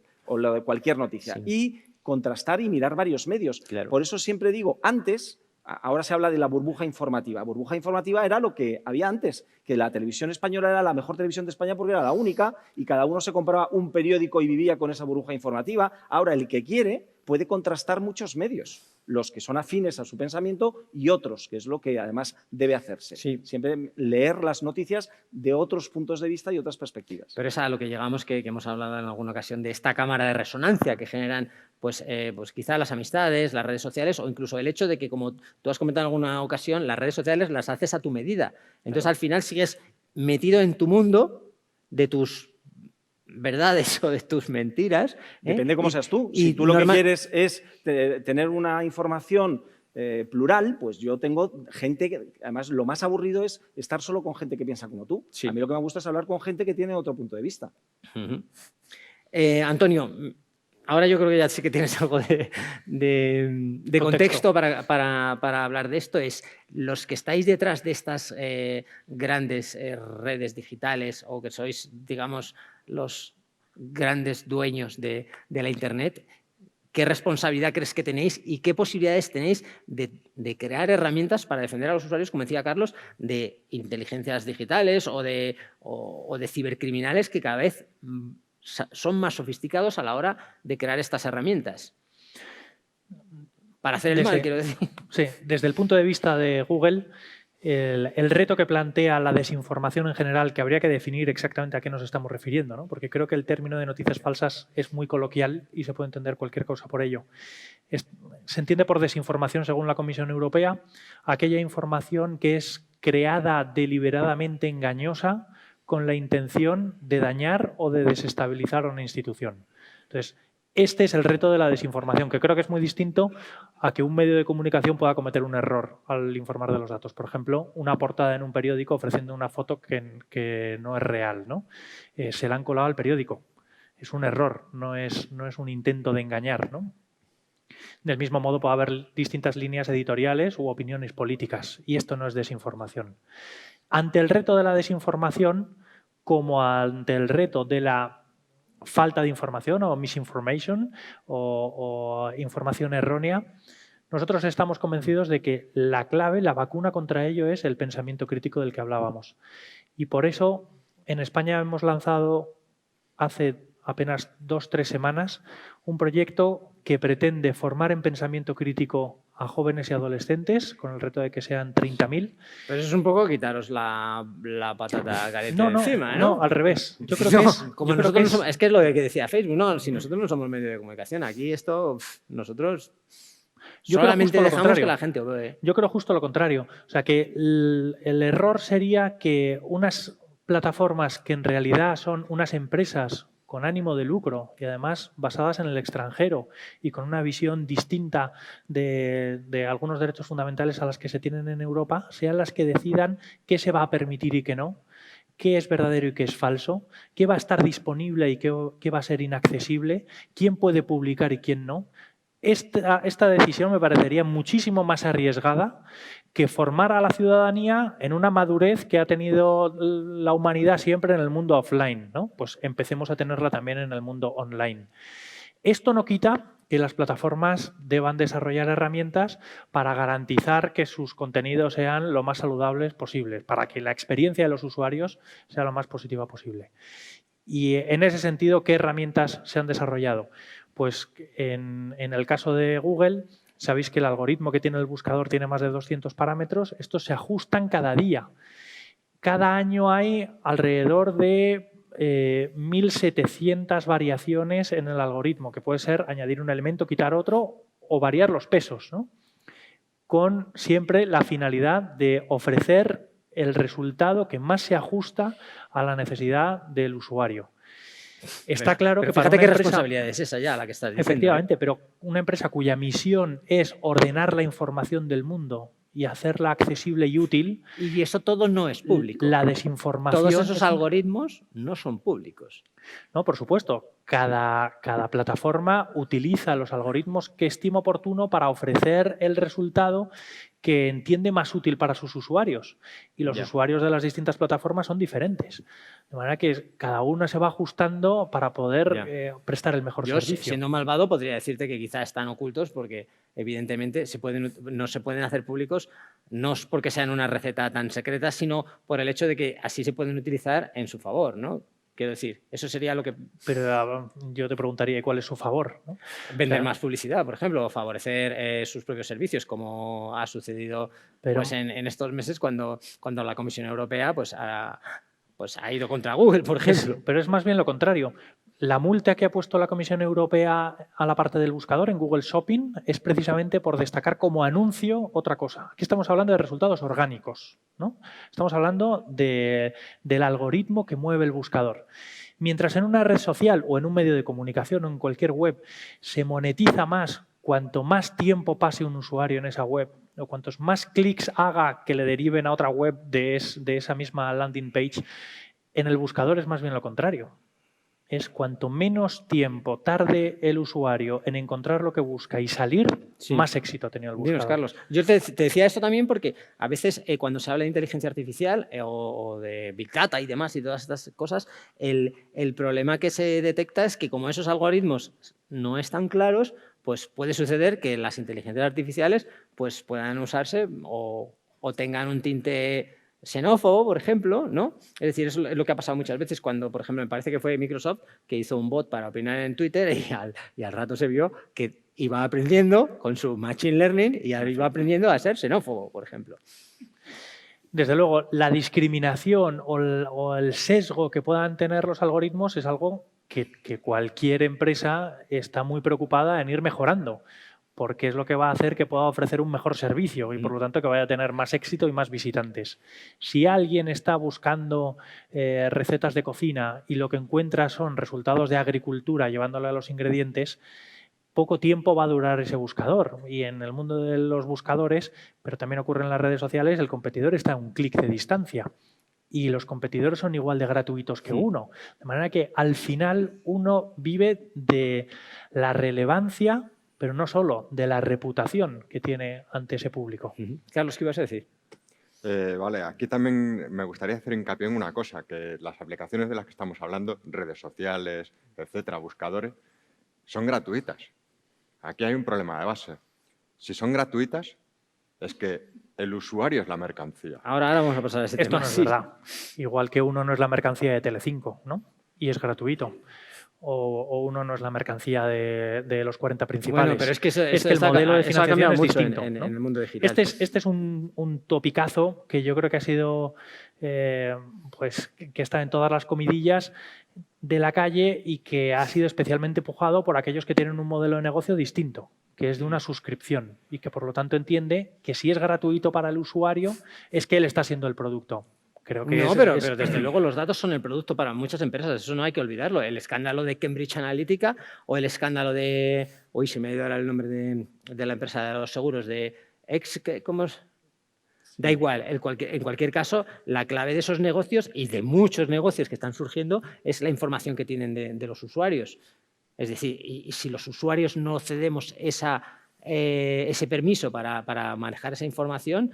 cualquier noticia. Sí. Y contrastar y mirar varios medios. Claro. Por eso siempre digo, antes, ahora se habla de la burbuja informativa. Burbuja informativa era lo que había antes, que la televisión española era la mejor televisión de España porque era la única y cada uno se compraba un periódico y vivía con esa burbuja informativa. Ahora, el que quiere puede contrastar muchos medios, los que son afines a su pensamiento y otros, que es lo que además debe hacerse. Sí. Siempre leer las noticias de otros puntos de vista y otras perspectivas. Pero es a lo que llegamos, que hemos hablado en alguna ocasión de esta cámara de resonancia que generan pues quizá las amistades, las redes sociales o incluso el hecho de que, como tú has comentado en alguna ocasión, las redes sociales las haces a tu medida. Entonces, al final sigues metido en tu mundo de tus verdades o de tus mentiras. Depende cómo seas tú. Si tú lo que quieres es tener una información plural, pues yo tengo gente que, además, lo más aburrido es estar solo con gente que piensa como tú. Sí. A mí lo que me gusta es hablar con gente que tiene otro punto de vista. Antonio, ahora yo creo que ya sí que tienes algo de contexto para hablar de esto. Es los que estáis detrás de estas grandes redes digitales o que sois, digamos, los grandes dueños de la Internet, ¿qué responsabilidad crees que tenéis y qué posibilidades tenéis de crear herramientas para defender a los usuarios, como decía Carlos, de inteligencias digitales o de cibercriminales que cada vez son más sofisticados a la hora de crear estas herramientas? Para hacer el mal, quiero decir. Sí, desde el punto de vista de Google, el reto que plantea la desinformación en general, que habría que definir exactamente a qué nos estamos refiriendo, ¿no? Porque creo que el término de noticias falsas es muy coloquial y se puede entender cualquier cosa por ello. Se entiende por desinformación, según la Comisión Europea, aquella información que es creada deliberadamente engañosa con la intención de dañar o de desestabilizar a una institución. Entonces, este es el reto de la desinformación, que creo que es muy distinto a que un medio de comunicación pueda cometer un error al informar de los datos. Por ejemplo, una portada en un periódico ofreciendo una foto que no es real, ¿no? Se la han colado al periódico. Es un error, no es un intento de engañar, ¿no? Del mismo modo puede haber distintas líneas editoriales u opiniones políticas, y esto no es desinformación. Ante el reto de la desinformación, como ante el reto de la falta de información o misinformation o información errónea, nosotros estamos convencidos de que la clave, la vacuna contra ello es el pensamiento crítico del que hablábamos. Y por eso en España hemos lanzado hace apenas 2-3 semanas un proyecto que pretende formar en pensamiento crítico a jóvenes y adolescentes con el reto de que sean 30.000. Pero eso es un poco quitaros la patata caliente de encima, ¿no? No, al revés. Yo creo que es... Como nosotros no somos, es que es lo que decía Facebook, ¿no? Si nosotros no somos medio de comunicación, aquí esto, nosotros solamente dejamos que la gente opine. Yo creo justo lo contrario. O sea, que el error sería que unas plataformas que en realidad son unas empresas con ánimo de lucro y además basadas en el extranjero y con una visión distinta de algunos derechos fundamentales a las que se tienen en Europa, sean las que decidan qué se va a permitir y qué no, qué es verdadero y qué es falso, qué va a estar disponible y qué va a ser inaccesible, quién puede publicar y quién no. Esta decisión me parecería muchísimo más arriesgada que formar a la ciudadanía en una madurez que ha tenido la humanidad siempre en el mundo offline, ¿no? Pues empecemos a tenerla también en el mundo online. Esto no quita que las plataformas deban desarrollar herramientas para garantizar que sus contenidos sean lo más saludables posibles, para que la experiencia de los usuarios sea lo más positiva posible. Y en ese sentido, ¿qué herramientas se han desarrollado? Pues en el caso de Google, sabéis que el algoritmo que tiene el buscador tiene más de 200 parámetros. Estos se ajustan cada día. Cada año hay alrededor de 1.700 variaciones en el algoritmo, que puede ser añadir un elemento, quitar otro o variar los pesos, ¿no? Con siempre la finalidad de ofrecer el resultado que más se ajusta a la necesidad del usuario. Está claro que para fíjate una qué empresa, responsabilidad es esa ya la que estás diciendo. efectivamente, pero una empresa cuya misión es ordenar la información del mundo y hacerla accesible y útil. Y eso todo no es público. La desinformación. Todos esos algoritmos no son públicos. No, por supuesto. Cada plataforma utiliza los algoritmos que estima oportuno para ofrecer el resultado que entiende más útil para sus usuarios. Y los usuarios de las distintas plataformas son diferentes. De manera que cada uno se va ajustando para poder prestar el mejor servicio. Yo, siendo malvado, podría decirte que quizá están ocultos porque, evidentemente, no se pueden hacer públicos, no es porque sean una receta tan secreta, sino por el hecho de que así se pueden utilizar en su favor, ¿no? Quiero decir, eso sería lo que... Pero yo te preguntaría, ¿cuál es su favor? ¿No? Vender más publicidad, por ejemplo, o favorecer sus propios servicios, como ha sucedido pues, en estos meses cuando la Comisión Europea pues, ha ido contra Google, por ejemplo. Pero es más bien lo contrario. La multa que ha puesto la Comisión Europea a la parte del buscador en Google Shopping es precisamente por destacar como anuncio otra cosa. Aquí estamos hablando de resultados orgánicos, ¿no? Estamos hablando del algoritmo que mueve el buscador. Mientras en una red social o en un medio de comunicación o en cualquier web se monetiza más cuanto más tiempo pase un usuario en esa web o cuantos más clics haga que le deriven a otra web de esa misma landing page, en el buscador es más bien lo contrario. Es cuanto menos tiempo tarde el usuario en encontrar lo que busca y salir, más éxito ha tenido el buscador. Dinos, Carlos. Yo te decía esto también porque a veces cuando se habla de inteligencia artificial o de Big Data y demás y todas estas cosas, el problema que se detecta es que como esos algoritmos no están claros, pues puede suceder que las inteligencias artificiales pues puedan usarse o tengan un tinte xenófobo, por ejemplo, ¿no? Es decir, eso es lo que ha pasado muchas veces cuando, por ejemplo, me parece que fue Microsoft que hizo un bot para opinar en Twitter y al rato se vio que iba aprendiendo con su Machine Learning y iba aprendiendo a ser xenófobo, por ejemplo. Desde luego, la discriminación o el sesgo que puedan tener los algoritmos es algo que cualquier empresa está muy preocupada en ir mejorando, porque es lo que va a hacer que pueda ofrecer un mejor servicio y, por lo tanto, que vaya a tener más éxito y más visitantes. Si alguien está buscando recetas de cocina y lo que encuentra son resultados de agricultura llevándole a los ingredientes, poco tiempo va a durar ese buscador. Y en el mundo de los buscadores, pero también ocurre en las redes sociales, el competidor está a un clic de distancia. Y los competidores son igual de gratuitos que uno. De manera que, al final, uno vive de la relevancia pero no solo, de la reputación que tiene ante ese público. Carlos, ¿qué ibas a decir? Vale, aquí también me gustaría hacer hincapié en una cosa, que las aplicaciones de las que estamos hablando, redes sociales, etcétera, buscadores, son gratuitas. Aquí hay un problema de base. Si son gratuitas, es que el usuario es la mercancía. Ahora vamos a pasar a ese Esto tema. no es Sí. verdad. Igual que uno no es la mercancía de Telecinco, ¿no? Y es gratuito. O uno no es la mercancía de los 40 principales. Bueno, pero es que, el modelo de eso ha financiación cambiado es mucho distinto. en ¿no? el mundo digital. Este es un topicazo que yo creo que ha sido, pues, que está en todas las comidillas de la calle y que ha sido especialmente empujado por aquellos que tienen un modelo de negocio distinto, que es de una suscripción y que por lo tanto entiende que si es gratuito para el usuario es que él está siendo el producto. Creo que no, pero desde luego los datos son el producto para muchas empresas, eso no hay que olvidarlo. El escándalo de Cambridge Analytica o el escándalo de... Uy, se me ha ido ahora el nombre de la empresa de los seguros, de ¿cómo es? Da igual, en cualquier caso, la clave de esos negocios y de muchos negocios que están surgiendo es la información que tienen de los usuarios. Es decir, y si los usuarios no cedemos ese permiso para manejar esa información,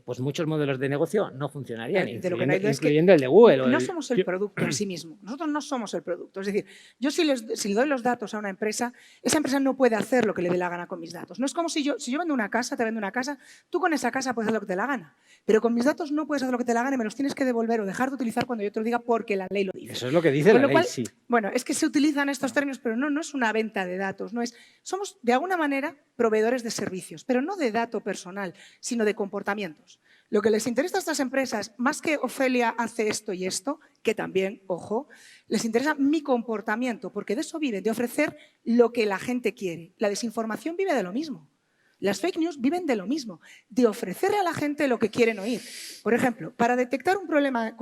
pues muchos modelos de negocio no funcionarían, De lo que no hay duda es que incluyendo el de Google. no somos el producto en sí mismo. Nosotros no somos el producto. Es decir, yo si le doy los datos a una empresa, esa empresa no puede hacer lo que le dé la gana con mis datos. No es como si yo vendo una casa, te vendo una casa, tú con esa casa puedes hacer lo que te dé la gana. Pero con mis datos no puedes hacer lo que te dé la gana y me los tienes que devolver o dejar de utilizar cuando yo te lo diga porque la ley lo dice. Eso es lo que dice Con la lo cual, ley, sí. Bueno, es que se utilizan estos términos, pero no es una venta de datos. Somos, de alguna manera, proveedores de servicios, pero no de dato personal, sino de comportamientos. Lo que les interesa a estas empresas, más que Ofelia hace esto y esto, que también, ojo, les interesa mi comportamiento, porque de eso viven, de ofrecer lo que la gente quiere. La desinformación vive de lo mismo. Las fake news viven de lo mismo, de ofrecerle a la gente lo que quieren oír. Por ejemplo, para detectar un problema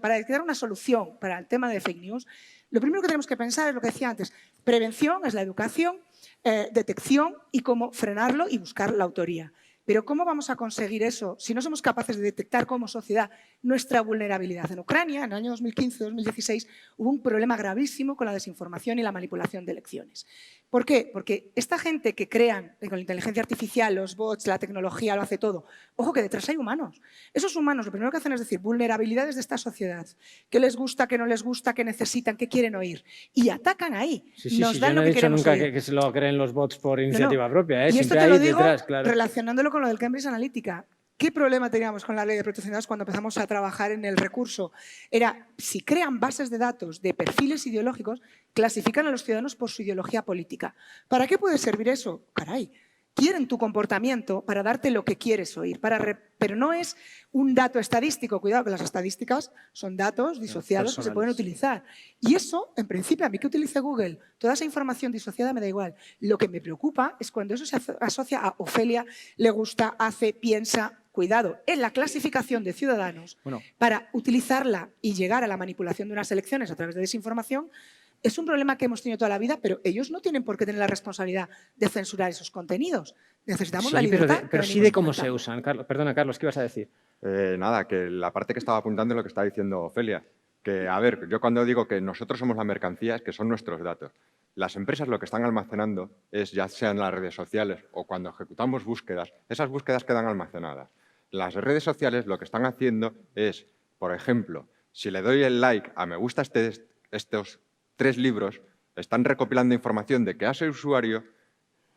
para detectar una solución para el tema de fake news, lo primero que tenemos que pensar es lo que decía antes. Prevención es la educación, detección y cómo frenarlo y buscar la autoría. Pero ¿cómo vamos a conseguir eso si no somos capaces de detectar como sociedad nuestra vulnerabilidad? En Ucrania, en el año 2015-2016, hubo un problema gravísimo con la desinformación y la manipulación de elecciones. ¿Por qué? Porque esta gente que crean con la inteligencia artificial, los bots, la tecnología, lo hace todo. Ojo que detrás hay humanos. Esos humanos lo primero que hacen es decir vulnerabilidades de esta sociedad. ¿Qué les gusta, qué no les gusta, qué necesitan, qué quieren oír? Y atacan ahí. Nos dan yo no he dicho nunca que se lo creen los bots por iniciativa propia. Y esto te lo digo detrás, claro. Relacionándolo con lo del Cambridge Analytica. ¿Qué problema teníamos con la ley de protección de datos cuando empezamos a trabajar en el recurso? Era, si crean bases de datos de perfiles ideológicos, clasifican a los ciudadanos por su ideología política. ¿Para qué puede servir eso? Caray, quieren tu comportamiento para darte lo que quieres oír, pero no es un dato estadístico. Cuidado, que las estadísticas son datos disociados que se pueden utilizar. Y eso, en principio, a mí que utilice Google, toda esa información disociada me da igual. Lo que me preocupa es cuando eso se asocia a Ofelia, le gusta, hace, piensa. Cuidado, en la clasificación de ciudadanos para utilizarla y llegar a la manipulación de unas elecciones a través de desinformación. Es un problema que hemos tenido toda la vida, pero ellos no tienen por qué tener la responsabilidad de censurar esos contenidos. Necesitamos la libertad. Pero sí de cómo se usan. Perdona, Carlos, ¿qué ibas a decir? Nada, que la parte que estaba apuntando es lo que está diciendo Ofelia. Que, a ver, yo cuando digo que nosotros somos la mercancía, es que son nuestros datos. Las empresas lo que están almacenando es, ya sea en las redes sociales o cuando ejecutamos búsquedas, esas búsquedas quedan almacenadas. Las redes sociales lo que están haciendo es, por ejemplo, si le doy el like a me gusta estos 3 libros, están recopilando información de que a ese usuario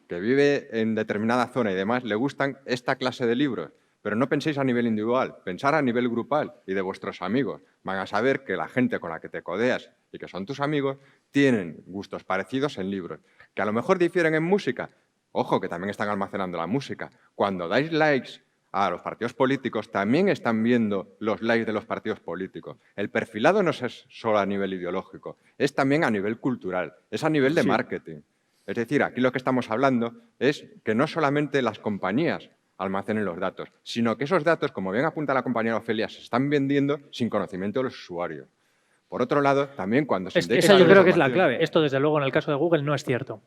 que vive en determinada zona y demás le gustan esta clase de libros. Pero no penséis a nivel individual, pensar a nivel grupal y de vuestros amigos. Van a saber que la gente con la que te codeas y que son tus amigos tienen gustos parecidos en libros. Que a lo mejor difieren en música. Ojo, que también están almacenando la música. Cuando dais likes a los partidos políticos, también están viendo los likes de los partidos políticos. El perfilado no es solo a nivel ideológico, es también a nivel cultural, es a nivel de marketing. Es decir, aquí lo que estamos hablando es que no solamente las compañías almacenen los datos, sino que esos datos, como bien apunta la compañera Ofelia, se están vendiendo sin conocimiento de los usuarios. Por otro lado, también cuando se esa yo creo que es la clave. Esto, desde luego, en el caso de Google no es cierto.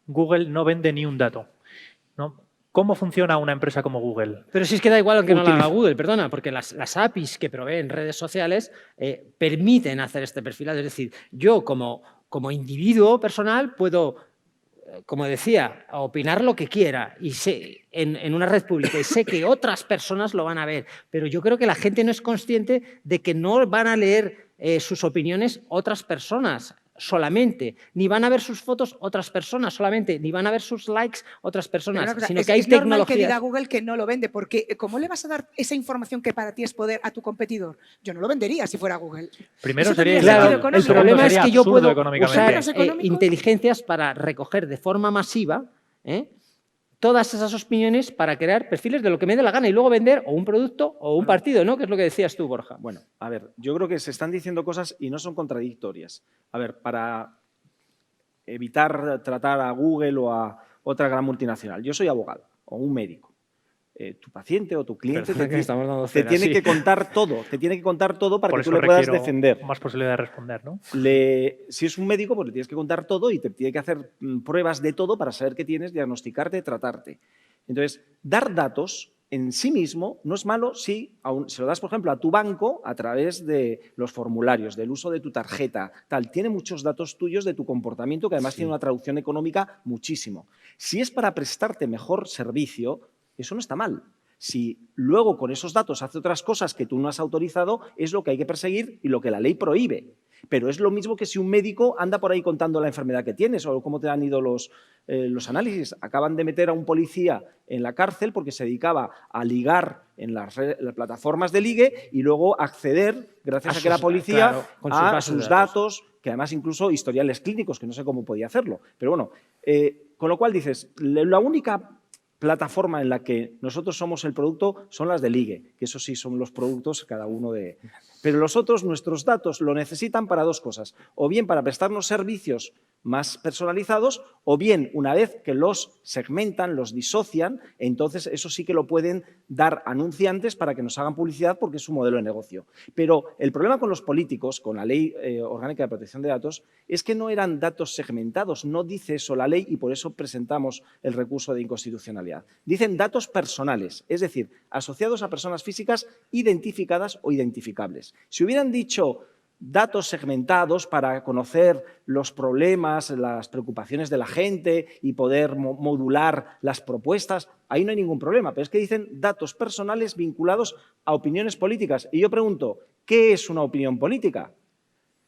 Google no vende ni un dato, ¿no? ¿Cómo funciona una empresa como Google? Pero si es que da igual que no lo haga Google, perdona, porque las APIs que proveen redes sociales permiten hacer este perfilado. Es decir, yo como individuo personal puedo como decía, a opinar lo que quiera y en una red pública y sé que otras personas lo van a ver, pero yo creo que la gente no es consciente de que no van a leer sus opiniones otras personas solamente, ni van a ver sus fotos otras personas solamente, ni van a ver sus likes otras personas, sino que hay es normal que tecnologías. diga Google que no lo vende, porque ¿cómo le vas a dar esa información que para ti es poder a tu competidor? Yo no lo vendería si fuera Google. Primero Eso sería tendría ilegal. sentido El económico. problema es sería que yo absurdo puedo económicamente. usar ¿Económicos? inteligencias para recoger de forma masiva todas esas opiniones para crear perfiles de lo que me dé la gana y luego vender o un producto o un partido, ¿no? Que es lo que decías tú, Borja. Bueno, a ver, yo creo que se están diciendo cosas y no son contradictorias. A ver, para evitar tratar a Google o a otra gran multinacional, yo soy abogado o un médico. Tu paciente o tu cliente te tiene que contar todo, para Por que tú eso le puedas requiero defender. más posibilidad de responder, ¿no? Si es un médico, pues le tienes que contar todo y te tiene que hacer pruebas de todo para saber qué tienes, diagnosticarte, tratarte. Entonces, dar datos en sí mismo no es malo si se lo das, por ejemplo, a tu banco a través de los formularios, del uso de tu tarjeta, tal. Tiene muchos datos tuyos de tu comportamiento que además tiene una traducción económica muchísimo. Si es para prestarte mejor servicio, eso no está mal. Si luego con esos datos hace otras cosas que tú no has autorizado, es lo que hay que perseguir y lo que la ley prohíbe. Pero es lo mismo que si un médico anda por ahí contando la enfermedad que tienes o cómo te han ido los análisis. Acaban de meter a un policía en la cárcel porque se dedicaba a ligar en las plataformas de ligue y luego acceder, gracias a que era policía, a sus datos, que además incluso historiales clínicos, que no sé cómo podía hacerlo. Pero bueno, con lo cual dices, la única plataforma en la que nosotros somos el producto son las de ligue, que eso sí son los productos cada uno de... Pero los otros, nuestros datos, lo necesitan para dos cosas, o bien para prestarnos servicios más personalizados, o bien, una vez que los segmentan, los disocian, entonces eso sí que lo pueden dar anunciantes para que nos hagan publicidad porque es su modelo de negocio. Pero el problema con los políticos, con la Ley Orgánica de Protección de Datos, es que no eran datos segmentados, no dice eso la ley y por eso presentamos el recurso de inconstitucionalidad. Dicen datos personales, es decir, asociados a personas físicas identificadas o identificables. Si hubieran dicho datos segmentados para conocer los problemas, las preocupaciones de la gente y poder modular las propuestas, ahí no hay ningún problema. Pero es que dicen datos personales vinculados a opiniones políticas. Y yo pregunto, ¿qué es una opinión política?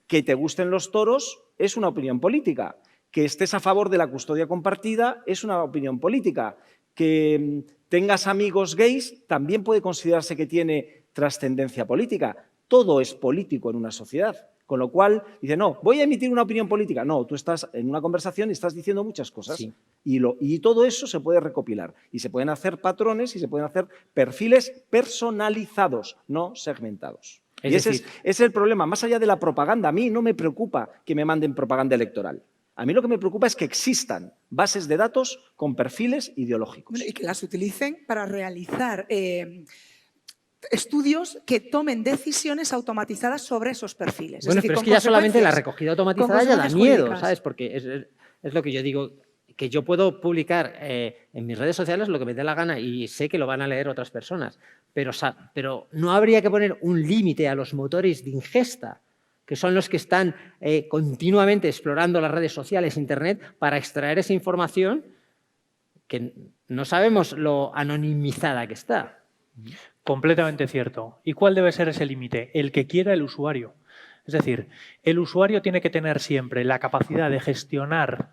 Que te gusten los toros es una opinión política. Que estés a favor de la custodia compartida es una opinión política. Que tengas amigos gays también puede considerarse que tiene trascendencia política. Todo es político en una sociedad. Con lo cual, dice, no, voy a emitir una opinión política. No, tú estás en una conversación y estás diciendo muchas cosas. Sí. Y todo eso se puede recopilar. Y se pueden hacer patrones y se pueden hacer perfiles personalizados, no segmentados. Y ese es el problema. Más allá de la propaganda, a mí no me preocupa que me manden propaganda electoral. A mí lo que me preocupa es que existan bases de datos con perfiles ideológicos. Bueno, y que las utilicen para realizar estudios que tomen decisiones automatizadas sobre esos perfiles. Bueno, es decir, pero es que ya solamente la recogida automatizada ya da miedo, ¿sabes? Porque es lo que yo digo, que yo puedo publicar en mis redes sociales lo que me dé la gana y sé que lo van a leer otras personas, pero no habría que poner un límite a los motores de ingesta, que son los que están continuamente explorando las redes sociales, Internet, para extraer esa información que no sabemos lo anonimizada que está. Completamente cierto. ¿Y cuál debe ser ese límite? El que quiera el usuario. Es decir, el usuario tiene que tener siempre la capacidad de gestionar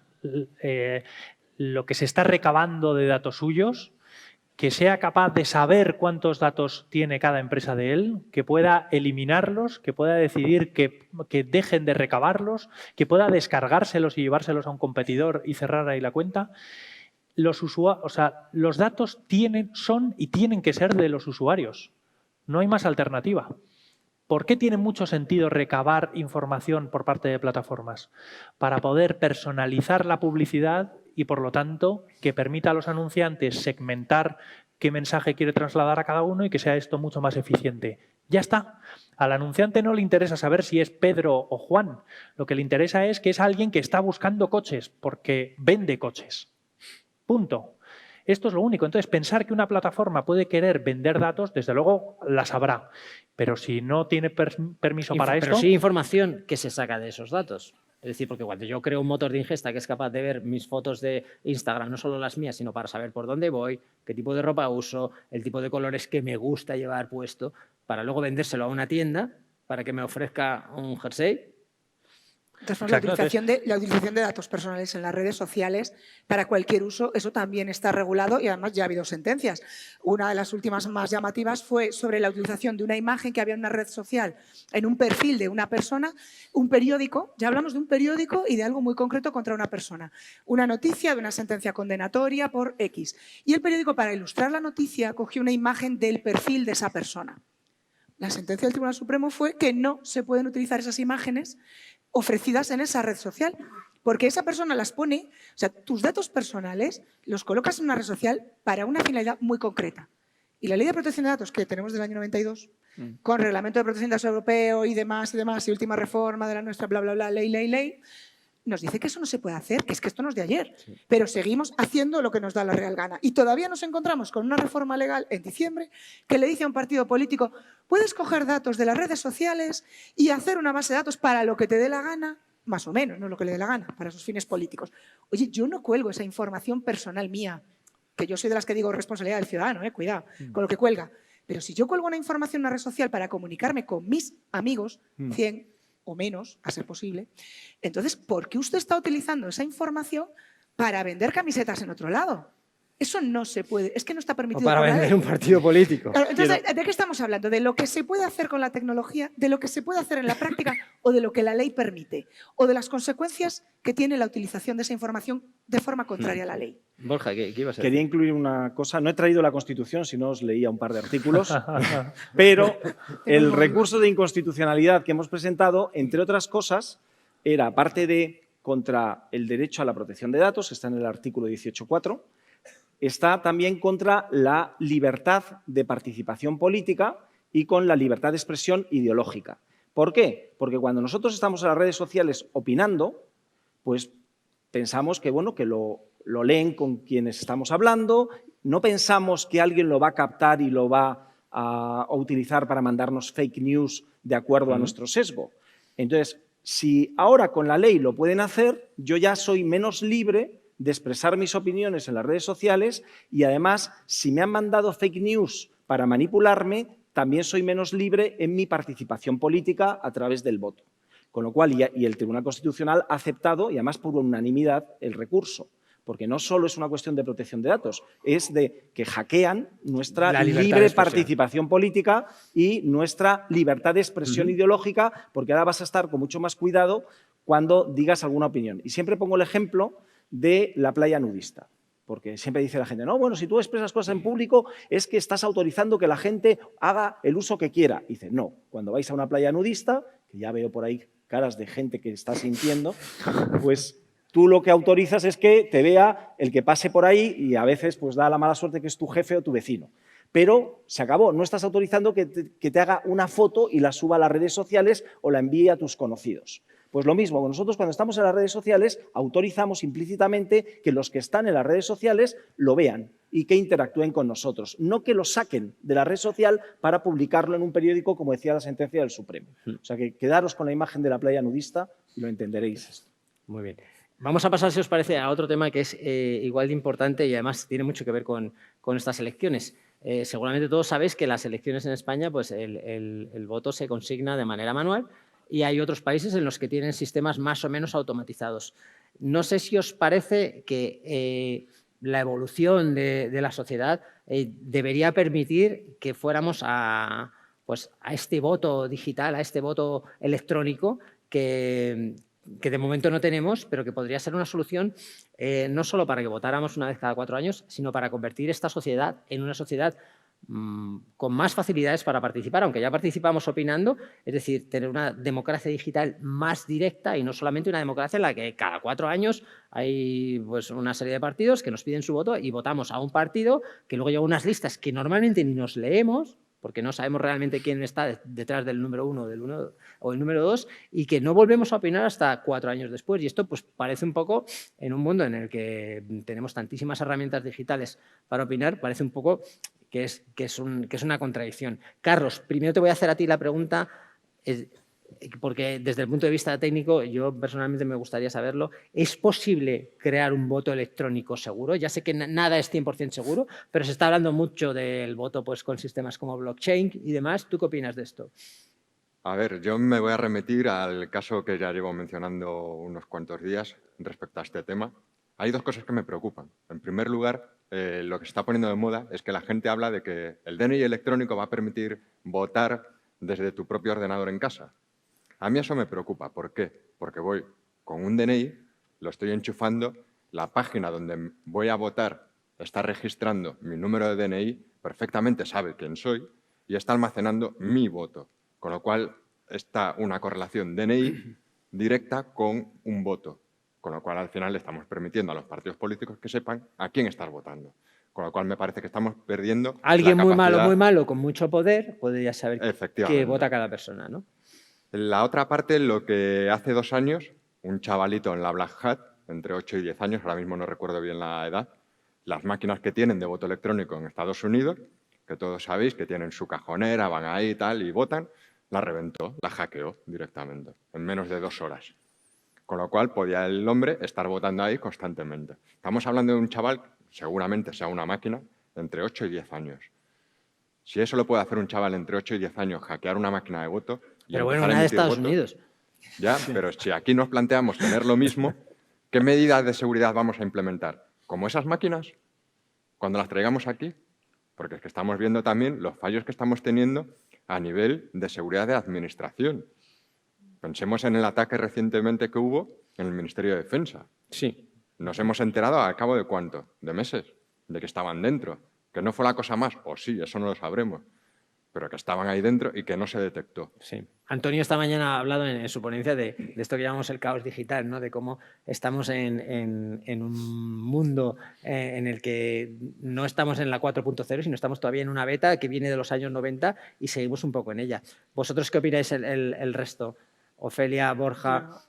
lo que se está recabando de datos suyos, que sea capaz de saber cuántos datos tiene cada empresa de él, que pueda eliminarlos, que pueda decidir que dejen de recabarlos, que pueda descargárselos y llevárselos a un competidor y cerrar ahí la cuenta. Los datos son y tienen que ser de los usuarios. No hay más alternativa. ¿Por qué tiene mucho sentido recabar información por parte de plataformas? Para poder personalizar la publicidad y, por lo tanto, que permita a los anunciantes segmentar qué mensaje quiere trasladar a cada uno y que sea esto mucho más eficiente. Ya está. Al anunciante no le interesa saber si es Pedro o Juan. Lo que le interesa es que es alguien que está buscando coches porque vende coches. Punto. Esto es lo único. Entonces, pensar que una plataforma puede querer vender datos, desde luego las habrá. Pero si no tiene permiso para esto... Pero sí información que se saca de esos datos. Es decir, porque cuando yo creo un motor de ingesta que es capaz de ver mis fotos de Instagram, no solo las mías, sino para saber por dónde voy, qué tipo de ropa uso, el tipo de colores que me gusta llevar puesto, para luego vendérselo a una tienda para que me ofrezca un jersey. Entonces, la utilización de datos personales en las redes sociales para cualquier uso, eso también está regulado y además ya ha habido sentencias. Una de las últimas más llamativas fue sobre la utilización de una imagen que había en una red social en un perfil de una persona, un periódico, ya hablamos de un periódico y de algo muy concreto contra una persona. Una noticia de una sentencia condenatoria por X. Y el periódico, para ilustrar la noticia, cogió una imagen del perfil de esa persona. La sentencia del Tribunal Supremo fue que no se pueden utilizar esas imágenes ofrecidas en esa red social, porque esa persona las pone, o sea, tus datos personales los colocas en una red social para una finalidad muy concreta. Y la Ley de Protección de Datos que tenemos del año 92, con Reglamento de Protección de Datos Europeo y demás, y última reforma de la nuestra, bla, bla, bla, ley, nos dice que eso no se puede hacer, que es que esto no es de ayer, pero seguimos haciendo lo que nos da la real gana. Y todavía nos encontramos con una reforma legal en diciembre que le dice a un partido político: puedes coger datos de las redes sociales y hacer una base de datos para lo que te dé la gana, más o menos, no lo que le dé la gana, para sus fines políticos. Oye, yo no cuelgo esa información personal mía, que yo soy de las que digo responsabilidad del ciudadano, cuidado con lo que cuelga. Pero si yo cuelgo una información en una red social para comunicarme con mis amigos, 100 o menos, a ser posible, entonces, ¿por qué usted está utilizando esa información para vender camisetas en otro lado? Eso no se puede, es que no está permitido. O para vender un partido político. Entonces, ¿de qué estamos hablando? ¿De lo que se puede hacer con la tecnología, de lo que se puede hacer en la práctica o de lo que la ley permite? ¿O de las consecuencias que tiene la utilización de esa información de forma contraria a la ley? Borja, ¿qué ibas a decir? Quería incluir una cosa. No he traído la Constitución, si no os leía un par de artículos, pero el recurso de inconstitucionalidad que hemos presentado, entre otras cosas, era, aparte de contra el derecho a la protección de datos, que está en el artículo 18.4, está también contra la libertad de participación política y con la libertad de expresión ideológica. ¿Por qué? Porque cuando nosotros estamos en las redes sociales opinando, pues pensamos que, bueno, que lo leen con quienes estamos hablando, no pensamos que alguien lo va a captar y lo va a utilizar para mandarnos fake news de acuerdo a nuestro sesgo. Entonces, si ahora con la ley lo pueden hacer, yo ya soy menos libre de expresar mis opiniones en las redes sociales y, además, si me han mandado fake news para manipularme, también soy menos libre en mi participación política a través del voto. Con lo cual, y el Tribunal Constitucional ha aceptado, y además por unanimidad, el recurso. Porque no solo es una cuestión de protección de datos, es de que hackean nuestra libre participación política y nuestra libertad de expresión ideológica, porque ahora vas a estar con mucho más cuidado cuando digas alguna opinión. Y siempre pongo el ejemplo de la playa nudista, porque siempre dice la gente, no, bueno, si tú expresas cosas en público es que estás autorizando que la gente haga el uso que quiera. Y dice, no, cuando vais a una playa nudista, que ya veo por ahí caras de gente que está sintiendo, pues tú lo que autorizas es que te vea el que pase por ahí y a veces pues da la mala suerte que es tu jefe o tu vecino. Pero se acabó, no estás autorizando que te haga una foto y la suba a las redes sociales o la envíe a tus conocidos. Pues lo mismo, nosotros cuando estamos en las redes sociales autorizamos implícitamente que los que están en las redes sociales lo vean y que interactúen con nosotros, no que lo saquen de la red social para publicarlo en un periódico, como decía la sentencia del Supremo. O sea, que quedaros con la imagen de la playa nudista y lo entenderéis. Muy bien. Vamos a pasar, si os parece, a otro tema que es igual de importante y además tiene mucho que ver con estas elecciones. Seguramente todos sabéis que las elecciones en España, pues el voto se consigna de manera manual y hay otros países en los que tienen sistemas más o menos automatizados. No sé si os parece que la evolución de la sociedad debería permitir que fuéramos a este voto digital, a este voto electrónico que de momento no tenemos, pero que podría ser una solución no solo para que votáramos una vez cada 4 años, sino para convertir esta sociedad en una sociedad con más facilidades para participar, aunque ya participamos opinando, es decir, tener una democracia digital más directa y no solamente una democracia en la que cada 4 años hay pues, una serie de partidos que nos piden su voto y votamos a un partido que luego lleva unas listas que normalmente ni nos leemos, porque no sabemos realmente quién está detrás del número 1 o el número 2 y que no volvemos a opinar hasta 4 años después. Y esto pues, parece un poco, en un mundo en el que tenemos tantísimas herramientas digitales para opinar, parece un poco que es una contradicción. Carlos, primero te voy a hacer a ti la pregunta, porque desde el punto de vista técnico, yo personalmente me gustaría saberlo, ¿es posible crear un voto electrónico seguro? Ya sé que nada es 100% seguro, pero se está hablando mucho del voto pues, con sistemas como blockchain y demás. ¿Tú qué opinas de esto? A ver, yo me voy a remitir al caso que ya llevo mencionando unos cuantos días respecto a este tema. Hay dos cosas que me preocupan. En primer lugar, lo que se está poniendo de moda es que la gente habla de que el DNI electrónico va a permitir votar desde tu propio ordenador en casa. A mí eso me preocupa. ¿Por qué? Porque voy con un DNI, lo estoy enchufando, la página donde voy a votar está registrando mi número de DNI, perfectamente sabe quién soy y está almacenando mi voto. Con lo cual está una correlación DNI directa con un voto. Con lo cual al final le estamos permitiendo a los partidos políticos que sepan a quién estás votando. Con lo cual me parece que estamos perdiendo Alguien la muy capacidad... malo, con mucho poder, podría saber qué Efectivamente. vota cada persona, ¿no? La otra parte, lo que hace 2 años, un chavalito en la Black Hat, entre 8 y 10 años, ahora mismo no recuerdo bien la edad, las máquinas que tienen de voto electrónico en Estados Unidos, que todos sabéis que tienen su cajonera, van ahí y tal, y votan, la reventó, la hackeó directamente, en menos de 2 horas. Con lo cual podía el hombre estar votando ahí constantemente. Estamos hablando de un chaval, seguramente sea una máquina, entre 8 y 10 años. Si eso lo puede hacer un chaval entre 8 y 10 años, hackear una máquina de voto... y Pero bueno, empezar a una de emitir Estados votos, Unidos. ya, pero si aquí nos planteamos tener lo mismo, ¿qué medidas de seguridad vamos a implementar? ¿Como esas máquinas? Cuando las traigamos aquí. Porque es que estamos viendo también los fallos que estamos teniendo a nivel de seguridad de administración. Pensemos en el ataque recientemente que hubo en el Ministerio de Defensa. Sí. Nos hemos enterado al cabo de ¿cuánto? ¿De meses? De que estaban dentro. Que no fue la cosa más, o sí, eso no lo sabremos, pero que estaban ahí dentro y que no se detectó. Sí. Antonio esta mañana ha hablado en su ponencia de esto que llamamos el caos digital, ¿no? De cómo estamos en un mundo en el que no estamos en la 4.0, sino estamos todavía en una beta que viene de los años 90 y seguimos un poco en ella. ¿Vosotros qué opináis el resto? Ofelia, Borja...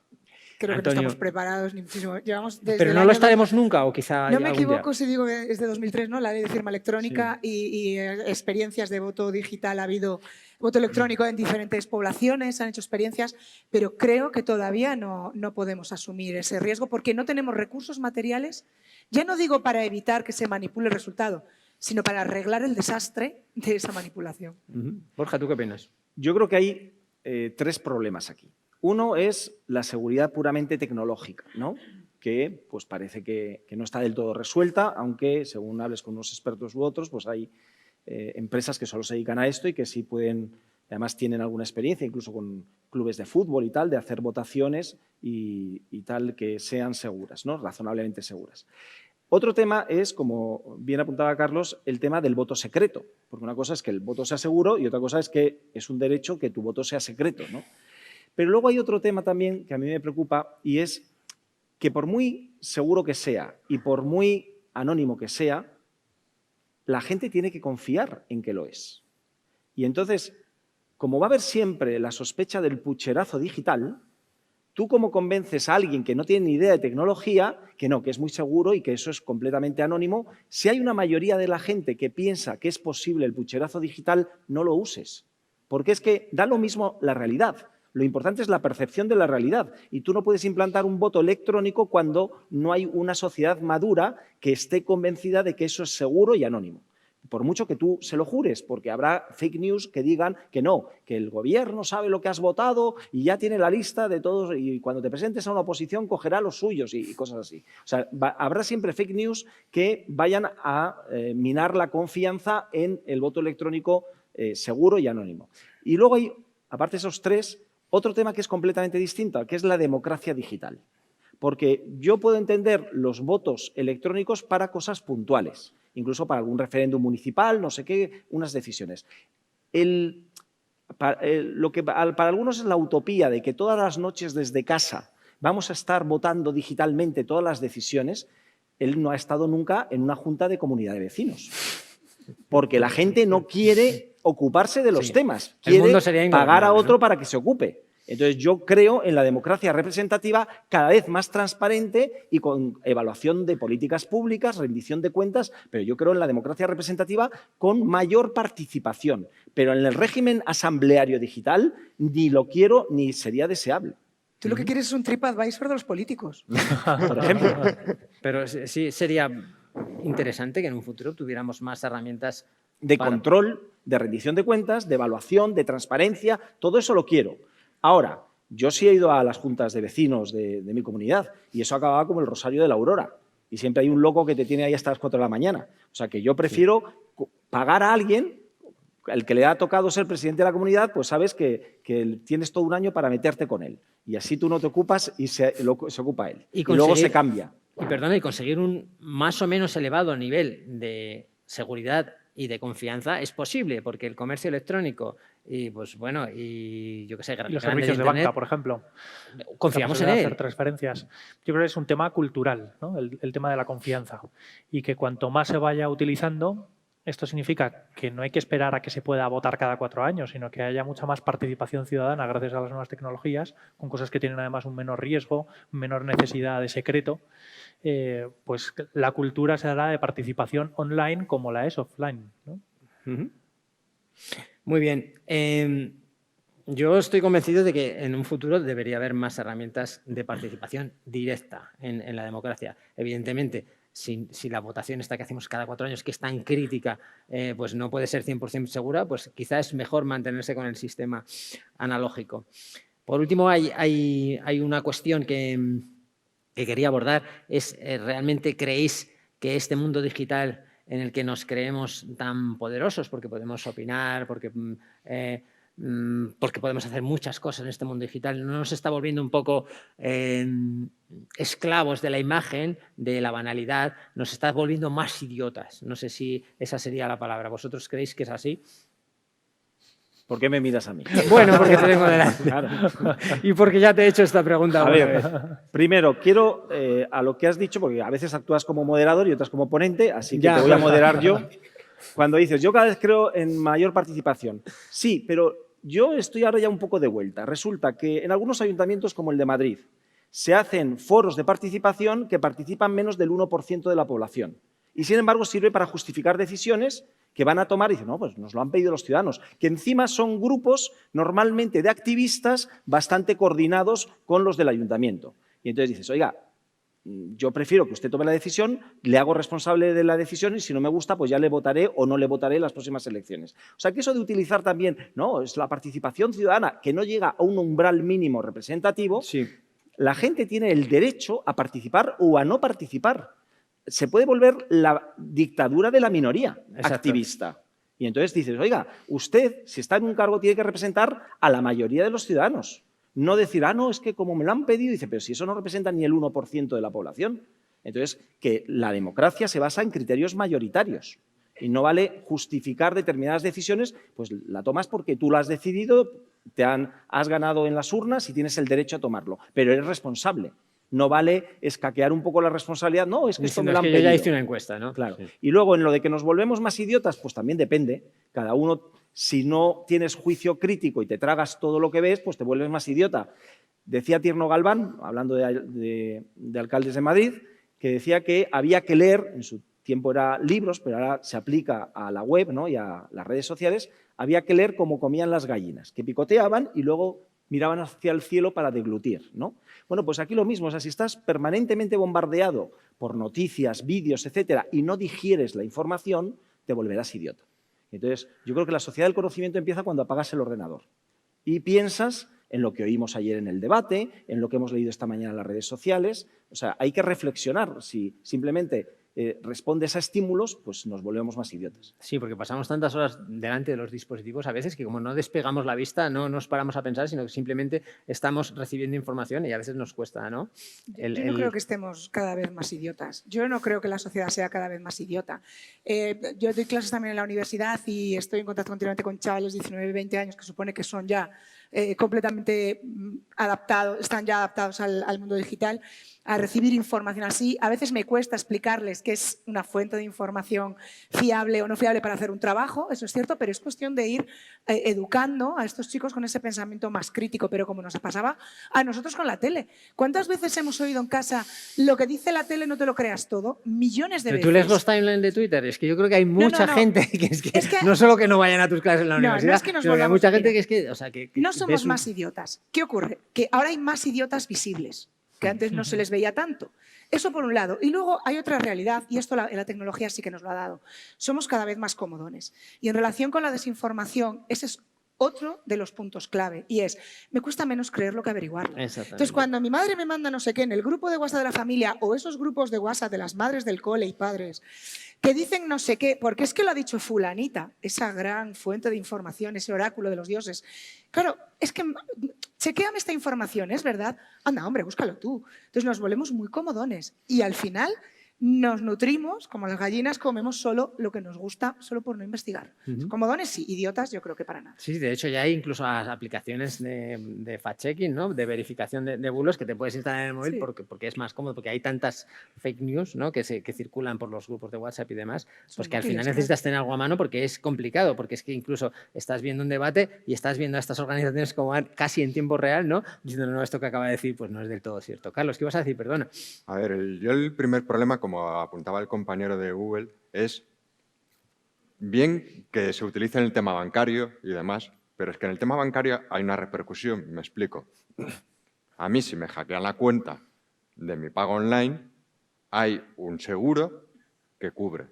Creo que no Antonio. estamos preparados ni muchísimo. Llevamos desde Pero el no año lo estaremos nunca o quizá No me algún equivoco día. si digo que es de 2003, ¿no? La ley de firma electrónica y experiencias de voto digital. Ha habido voto electrónico en diferentes poblaciones, han hecho experiencias, pero creo que todavía no podemos asumir ese riesgo porque no tenemos recursos materiales, ya no digo para evitar que se manipule el resultado, sino para arreglar el desastre de esa manipulación. Borja, ¿tú qué opinas? Yo creo que hay 3 problemas aquí. Uno es la seguridad puramente tecnológica, ¿no? Que pues parece que no está del todo resuelta, aunque según hables con unos expertos u otros, pues hay empresas que solo se dedican a esto y que sí pueden, además tienen alguna experiencia, incluso con clubes de fútbol y tal, de hacer votaciones y tal que sean seguras, ¿no? Razonablemente seguras. Otro tema es, como bien apuntaba Carlos, el tema del voto secreto, porque una cosa es que el voto sea seguro y otra cosa es que es un derecho que tu voto sea secreto, ¿no? Pero luego hay otro tema también que a mí me preocupa y es que por muy seguro que sea y por muy anónimo que sea, la gente tiene que confiar en que lo es. Y entonces, como va a haber siempre la sospecha del pucherazo digital, ¿tú cómo convences a alguien que no tiene ni idea de tecnología que no, que es muy seguro y que eso es completamente anónimo? Si hay una mayoría de la gente que piensa que es posible el pucherazo digital, no lo uses. Porque es que da lo mismo la realidad. Lo importante es la percepción de la realidad y tú no puedes implantar un voto electrónico cuando no hay una sociedad madura que esté convencida de que eso es seguro y anónimo. Por mucho que tú se lo jures, porque habrá fake news que digan que no, que el gobierno sabe lo que has votado y ya tiene la lista de todos y cuando te presentes a una oposición cogerá los suyos y cosas así. O sea, habrá siempre fake news que vayan a minar la confianza en el voto electrónico seguro y anónimo. Y luego hay, aparte de esos 3, otro tema que es completamente distinto, que es la democracia digital. Porque yo puedo entender los votos electrónicos para cosas puntuales, incluso para algún referéndum municipal, no sé qué, unas decisiones. Lo que para algunos es la utopía de que todas las noches desde casa vamos a estar votando digitalmente todas las decisiones, él no ha estado nunca en una junta de comunidad de vecinos. Porque la gente no quiere ocuparse de los temas, quiere pagar a otro para que se ocupe. Entonces, yo creo en la democracia representativa cada vez más transparente y con evaluación de políticas públicas, rendición de cuentas, pero yo creo en la democracia representativa con mayor participación. Pero en el régimen asambleario digital ni lo quiero ni sería deseable. Tú lo que quieres es un TripAdvisor de los políticos. Por ejemplo. Pero sí sería interesante que en un futuro tuviéramos más herramientas De para- control, de rendición de cuentas, de evaluación, de transparencia, todo eso lo quiero. Ahora, yo sí he ido a las juntas de vecinos de mi comunidad y eso acababa como el Rosario de la Aurora. Y siempre hay un loco que te tiene ahí hasta las 4 de la mañana. O sea, que yo prefiero pagar a alguien, el que le ha tocado ser presidente de la comunidad, pues sabes que tienes todo un año para meterte con él. Y así tú no te ocupas y se ocupa él. Y Y luego conseguir- se cambia. y conseguir un más o menos elevado nivel de seguridad y de confianza es posible, porque el comercio electrónico y, pues bueno, y yo qué sé, Y los grandes servicios de Internet, banca, por ejemplo. confiamos en La posibilidad de él. hacer transferencias. Yo creo que es un tema cultural, ¿no? El tema de la confianza. Y que cuanto más se vaya utilizando, esto significa que no hay que esperar a que se pueda votar cada 4 años, sino que haya mucha más participación ciudadana gracias a las nuevas tecnologías, con cosas que tienen además un menor riesgo, menor necesidad de secreto. Pues la cultura se hará de participación online como la es offline, ¿no? Ujú. Muy bien. Yo estoy convencido de que en un futuro debería haber más herramientas de participación directa en la democracia. Evidentemente, si la votación esta que hacemos cada 4 años, que es tan crítica, pues no puede ser 100% segura, pues quizás es mejor mantenerse con el sistema analógico. Por último, hay una cuestión que quería abordar, es ¿realmente creéis que este mundo digital en el que nos creemos tan poderosos, porque podemos opinar, porque podemos hacer muchas cosas en este mundo digital, no nos está volviendo un poco esclavos de la imagen, de la banalidad, nos está volviendo más idiotas? No sé si esa sería la palabra. ¿Vosotros creéis que es así? ¿Por qué me miras a mí? Bueno, porque te tengo delante. Claro. Y porque ya te he hecho esta pregunta A alguna ver, vez. primero, quiero a lo que has dicho, porque a veces actúas como moderador y otras como ponente, así que Ya. te voy a moderar yo. Cuando dices, yo cada vez creo en mayor participación. Sí, pero yo estoy ahora ya un poco de vuelta. Resulta que en algunos ayuntamientos, como el de Madrid, se hacen foros de participación que participan menos del 1% de la población. Y sin embargo sirve para justificar decisiones que van a tomar y dicen, no, pues nos lo han pedido los ciudadanos, que encima son grupos normalmente de activistas bastante coordinados con los del ayuntamiento. Y entonces dices, oiga, yo prefiero que usted tome la decisión, le hago responsable de la decisión y si no me gusta, pues ya le votaré o no le votaré en las próximas elecciones. O sea, que eso de utilizar también, no, es la participación ciudadana que no llega a un umbral mínimo representativo, Sí. la gente tiene el derecho a participar o a no participar. Se puede volver la dictadura de la minoría Exacto. activista. Y entonces dices, oiga, usted, si está en un cargo, tiene que representar a la mayoría de los ciudadanos. No decir, no, es que como me lo han pedido, dice, pero si eso no representa ni el 1% de la población. Entonces, que la democracia se basa en criterios mayoritarios. Y no vale justificar determinadas decisiones, pues la tomas porque tú lo has decidido, has ganado en las urnas y tienes el derecho a tomarlo, pero eres responsable. No vale escaquear un poco la responsabilidad, no, es que esto me lo han que yo pedido. ya hice una encuesta, ¿no? Claro. Sí. Y luego, en lo de que nos volvemos más idiotas, pues también depende. Cada uno, si no tienes juicio crítico y te tragas todo lo que ves, pues te vuelves más idiota. Decía Tierno Galván, hablando de alcaldes de Madrid, que decía que había que leer, en su tiempo era libros, pero ahora se aplica a la web, ¿no?, y a las redes sociales, había que leer como comían las gallinas, que picoteaban y luego miraban hacia el cielo para deglutir, ¿no? Bueno, pues aquí lo mismo, o sea, si estás permanentemente bombardeado por noticias, vídeos, etcétera, y no digieres la información, te volverás idiota. Entonces, yo creo que la sociedad del conocimiento empieza cuando apagas el ordenador y piensas en lo que oímos ayer en el debate, en lo que hemos leído esta mañana en las redes sociales. O sea, hay que reflexionar. Si simplemente respondes a estímulos, pues nos volvemos más idiotas. Sí, porque pasamos tantas horas delante de los dispositivos a veces que como no despegamos la vista, no nos paramos a pensar, sino que simplemente estamos recibiendo información y a veces nos cuesta, ¿no? Yo no creo que estemos cada vez más idiotas. Yo no creo que la sociedad sea cada vez más idiota. Yo doy clases también en la universidad y estoy en contacto continuamente con chavales de 19, 20 años que supone que son ya completamente adaptados, están ya adaptados al mundo digital, a recibir información así. A veces me cuesta explicarles qué es una fuente de información fiable o no fiable para hacer un trabajo, eso es cierto, pero es cuestión de ir educando a estos chicos con ese pensamiento más crítico, pero como nos pasaba a nosotros con la tele. ¿Cuántas veces hemos oído en casa lo que dice la tele no te lo creas todo? Millones de Pero veces. tú lees los timelines de Twitter, es que yo creo que hay mucha no. gente que es que no solo que no vayan a tus clases en la universidad, no es que nos sino que hay volvamos- mucha gente mira, que es que, o sea, que no ves somos un- más idiotas. ¿Qué ocurre? Que ahora hay más idiotas visibles, que antes no se les veía tanto. Eso por un lado. Y luego hay otra realidad, y esto la tecnología sí que nos lo ha dado. Somos cada vez más comodones. Y en relación con la desinformación, ese es otro de los puntos clave. Y es, me cuesta menos creerlo que averiguarlo. Exactamente. Entonces, cuando mi madre me manda no sé qué en el grupo de WhatsApp de la familia o esos grupos de WhatsApp de las madres del cole y padres que dicen no sé qué, porque es que lo ha dicho fulanita, esa gran fuente de información, ese oráculo de los dioses. Claro, es que chequéame esta información, ¿es verdad? Anda, hombre, búscalo tú. Entonces nos volvemos muy comodones y al final nos nutrimos, como las gallinas, comemos solo lo que nos gusta, solo por no investigar. Comodones sí, idiotas yo creo que para nada. Sí, de hecho ya hay incluso aplicaciones de fact-checking, ¿no? De verificación de bulos que te puedes instalar en el móvil Sí. porque es más cómodo, porque hay tantas fake news, ¿no? que circulan por los grupos de WhatsApp y demás, pues Son que al final útiles, claro. necesitas tener algo a mano porque es complicado, porque es que incluso estás viendo un debate y estás viendo a estas organizaciones como casi en tiempo real, ¿no? Diciendo, no, esto que acaba de decir pues no es del todo cierto. Carlos, ¿qué ibas a decir? Perdona. A ver, yo el primer problema, como apuntaba el compañero de Google, es bien que se utilice en el tema bancario y demás, pero es que en el tema bancario hay una repercusión, me explico. A mí, si me hackean la cuenta de mi pago online, hay un seguro que cubre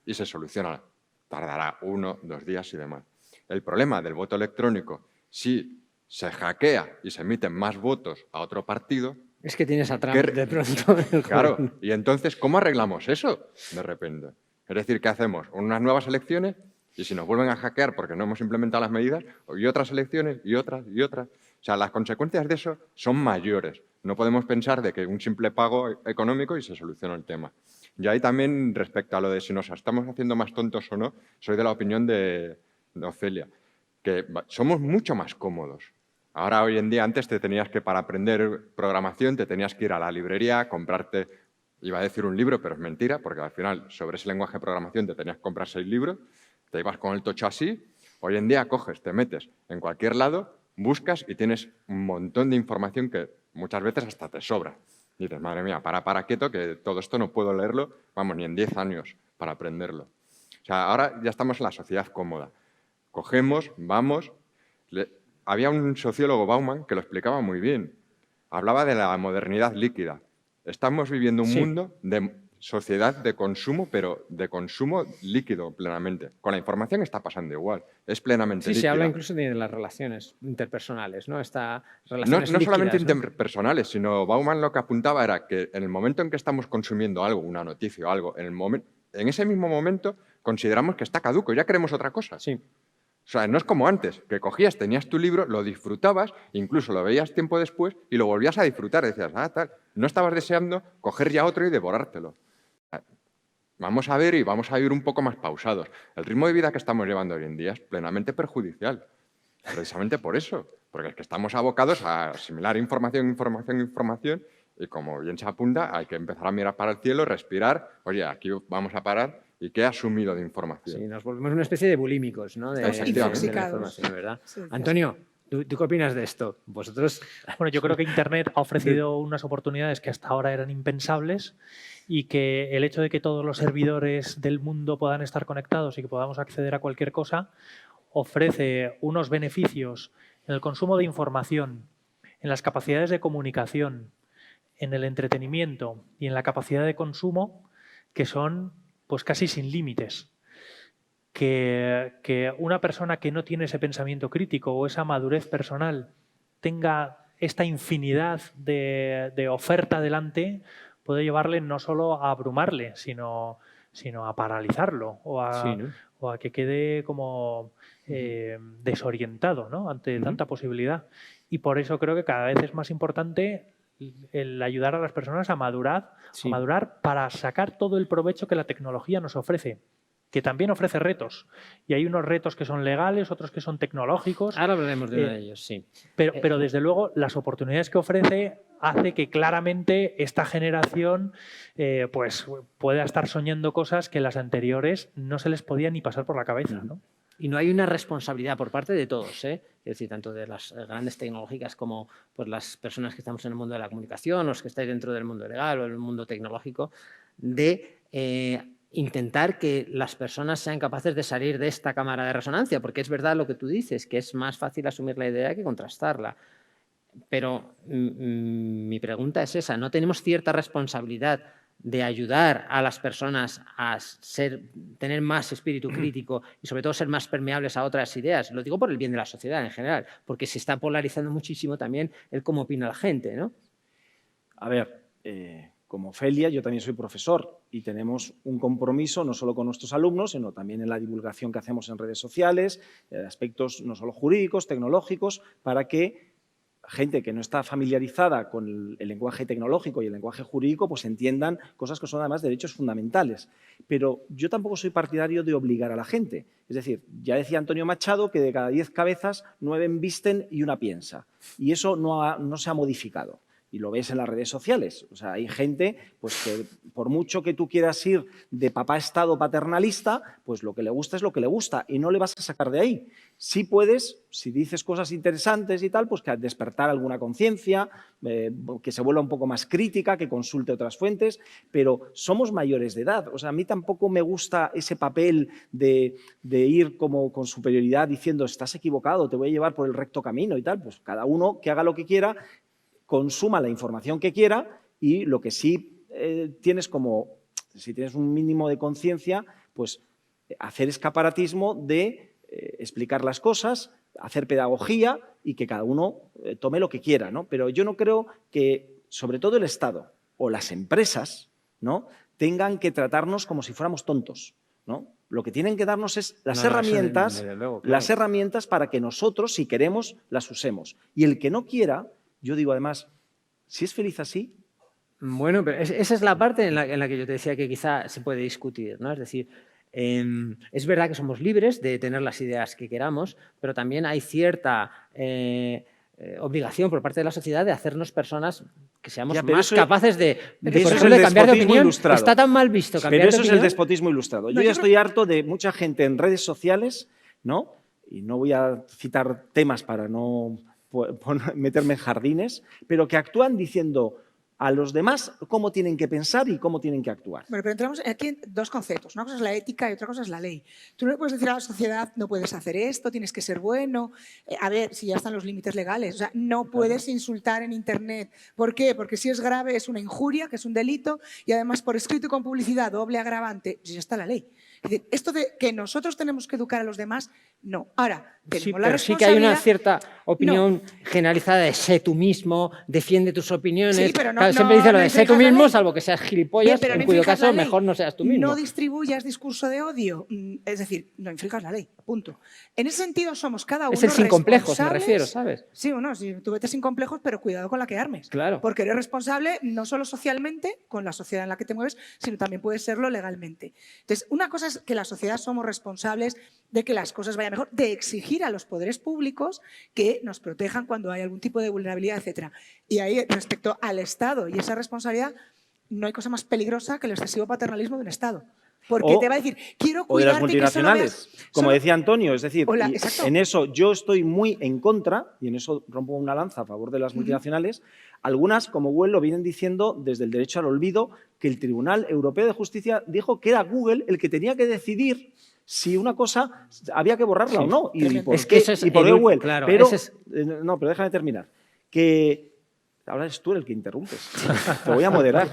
y se soluciona. Tardará 1, 2 días y demás. El problema del voto electrónico, si se hackea y se emiten más votos a otro partido, Es que tienes a Trump ¿Qué de pronto. en el claro, gobierno. y entonces, ¿cómo arreglamos eso de repente? Es decir, ¿qué hacemos? Unas nuevas elecciones y si nos vuelven a hackear porque no hemos implementado las medidas, y otras elecciones y otras y otras. O sea, las consecuencias de eso son mayores. No podemos pensar de que un simple pago económico y se soluciona el tema. Y ahí también, respecto a lo de si nos estamos haciendo más tontos o no, soy de la opinión de Ofelia, que somos mucho más cómodos. Ahora, hoy en día, antes te tenías que, para aprender programación, te tenías que ir a la librería, comprarte, iba a decir un libro, pero es mentira, porque al final, sobre ese lenguaje de programación, te tenías que comprar 6 libros, te ibas con el tocho así. Hoy en día coges, te metes en cualquier lado, buscas y tienes un montón de información que muchas veces hasta te sobra. Y dices, madre mía, para quieto, que todo esto no puedo leerlo, vamos, ni en 10 años para aprenderlo. O sea, ahora ya estamos en la sociedad cómoda. Cogemos, vamos... Había un sociólogo, Bauman, que lo explicaba muy bien. Hablaba de la modernidad líquida. Estamos viviendo un mundo de sociedad de consumo, pero de consumo líquido plenamente. Con la información está pasando igual. Es plenamente líquida. Sí, se habla incluso de las relaciones interpersonales, ¿no? No Relaciones solamente líquidas, ¿no? interpersonales, sino Bauman lo que apuntaba era que en el momento en que estamos consumiendo algo, una noticia o algo, en ese mismo momento consideramos que está caduco, ya queremos otra cosa. Sí. O sea, no es como antes, que cogías, tenías tu libro, lo disfrutabas, incluso lo veías tiempo después y lo volvías a disfrutar. Decías, tal. No estabas deseando coger ya otro y devorártelo. Vamos a ver y vamos a ir un poco más pausados. El ritmo de vida que estamos llevando hoy en día es plenamente perjudicial. Precisamente por eso. Porque es que estamos abocados a asimilar información y como bien se apunta, hay que empezar a mirar para el cielo, respirar. Oye, aquí vamos a parar. ¿Y qué he asumido de información? Sí, nos volvemos una especie de bulímicos, ¿no? De la información, ¿verdad? Sí, Antonio, ¿tú qué opinas de esto? Vosotros... Bueno, yo creo que Internet ha ofrecido unas oportunidades que hasta ahora eran impensables y que el hecho de que todos los servidores del mundo puedan estar conectados y que podamos acceder a cualquier cosa ofrece unos beneficios en el consumo de información, en las capacidades de comunicación, en el entretenimiento y en la capacidad de consumo que son pues casi sin límites. Que una persona que no tiene ese pensamiento crítico o esa madurez personal tenga esta infinidad de oferta delante puede llevarle no solo a abrumarle, sino a paralizarlo o a que quede como desorientado, ¿no? Ante tanta posibilidad. Y por eso creo que cada vez es más importante el ayudar a las personas a madurar para sacar todo el provecho que la tecnología nos ofrece. que también ofrece retos. Y hay unos retos que son legales, otros que son tecnológicos. Ahora hablaremos de uno de ellos, sí. Pero desde luego las oportunidades que ofrece hace que claramente esta generación pues pueda estar soñando cosas que las anteriores no se les podía ni pasar por la cabeza, ¿no? Y no hay una responsabilidad por parte de todos, ¿eh? Es decir, tanto de las grandes tecnológicas como pues, las personas que estamos en el mundo de la comunicación, los que estáis dentro del mundo legal o el mundo tecnológico, de intentar que las personas sean capaces de salir de esta cámara de resonancia, porque es verdad lo que tú dices, que es más fácil asumir la idea que contrastarla. Pero mi pregunta es esa, ¿no tenemos cierta responsabilidad de ayudar a las personas a tener más espíritu crítico y sobre todo ser más permeables a otras ideas? Lo digo por el bien de la sociedad en general, porque se está polarizando muchísimo también el cómo opina la gente, ¿no? A ver, como Ofelia, yo también soy profesor y tenemos un compromiso no solo con nuestros alumnos, sino también en la divulgación que hacemos en redes sociales, aspectos no solo jurídicos, tecnológicos, para que gente que no está familiarizada con el lenguaje tecnológico y el lenguaje jurídico, pues entiendan cosas que son además derechos fundamentales. Pero yo tampoco soy partidario de obligar a la gente. Es decir, ya decía Antonio Machado que de cada 10 cabezas, 9 embisten y una piensa. Y eso no se ha modificado. Y lo ves en las redes sociales. O sea, hay gente pues, que por mucho que tú quieras ir de papá Estado paternalista, pues lo que le gusta es lo que le gusta y no le vas a sacar de ahí. Sí puedes, si dices cosas interesantes y tal, pues que despertar alguna conciencia, que se vuelva un poco más crítica, que consulte otras fuentes, pero somos mayores de edad. O sea, a mí tampoco me gusta ese papel de ir como con superioridad diciendo estás equivocado, te voy a llevar por el recto camino y tal. Pues cada uno que haga lo que quiera, consuma la información que quiera y lo que sí tienes como, si tienes un mínimo de conciencia, pues hacer escaparatismo de explicar las cosas, hacer pedagogía y que cada uno tome lo que quiera, ¿no? Pero yo no creo que, sobre todo el Estado o las empresas, ¿no?, tengan que tratarnos como si fuéramos tontos, ¿no? Lo que tienen que darnos es las herramientas, desde luego, claro. las herramientas para que nosotros, si queremos, las usemos. Y el que no quiera, yo digo además, si es feliz así. Bueno, pero esa es la parte en la que yo te decía que quizá se puede discutir, ¿no? Es decir, es verdad que somos libres de tener las ideas que queramos, pero también hay cierta obligación por parte de la sociedad de hacernos personas que seamos más capaces de cambiar de opinión. Ilustrado. Está tan mal visto cambiar de opinión. Pero eso es el despotismo ilustrado. Yo ya estoy harto de mucha gente en redes sociales, ¿no? Y no voy a citar temas para no meterme en jardines, pero que actúan diciendo a los demás cómo tienen que pensar y cómo tienen que actuar. Bueno, pero entramos aquí en dos conceptos. Una cosa es la ética y otra cosa es la ley. Tú no le puedes decir a la sociedad, no puedes hacer esto, tienes que ser bueno. A ver, si ya están los límites legales. O sea, no puedes insultar en Internet. ¿Por qué? Porque si es grave es una injuria, que es un delito, y además por escrito y con publicidad, doble agravante, pues ya está la ley. Es decir, esto de que nosotros tenemos que educar a los demás, no. Ahora, tenemos la responsabilidad... Sí que hay una cierta opinión generalizada de sé tú mismo, defiende tus opiniones. Sí, pero claro, siempre dice lo de sé tú mismo, salvo que seas gilipollas, bien, en cuyo caso mejor no seas tú mismo. No distribuyas discurso de odio, es decir, no infringas la ley, punto. En ese sentido somos cada uno es el sin complejos, me refiero, ¿sabes? Sí, bueno, si tú vete sin complejos, pero cuidado con la que armes. Claro. Porque eres responsable no solo socialmente, con la sociedad en la que te mueves, sino también puedes serlo legalmente. Entonces, una cosa es que la sociedad somos responsables de que las cosas vayan mejor, de exigir a los poderes públicos que nos protejan cuando hay algún tipo de vulnerabilidad, etc. Y ahí, respecto al Estado y esa responsabilidad, no hay cosa más peligrosa que el excesivo paternalismo de un Estado. Porque te va a decir, quiero cuidarte. O de las multinacionales, como decía Antonio. Es decir, en eso yo estoy muy en contra, y en eso rompo una lanza a favor de las multinacionales. Algunas, como Google, lo vienen diciendo desde el derecho al olvido, que el Tribunal Europeo de Justicia dijo que era Google el que tenía que decidir si una cosa había que borrarla o no. Y por Google. Claro, pero, no, pero déjame terminar. Que ahora eres tú el que interrumpes. Te voy a moderar.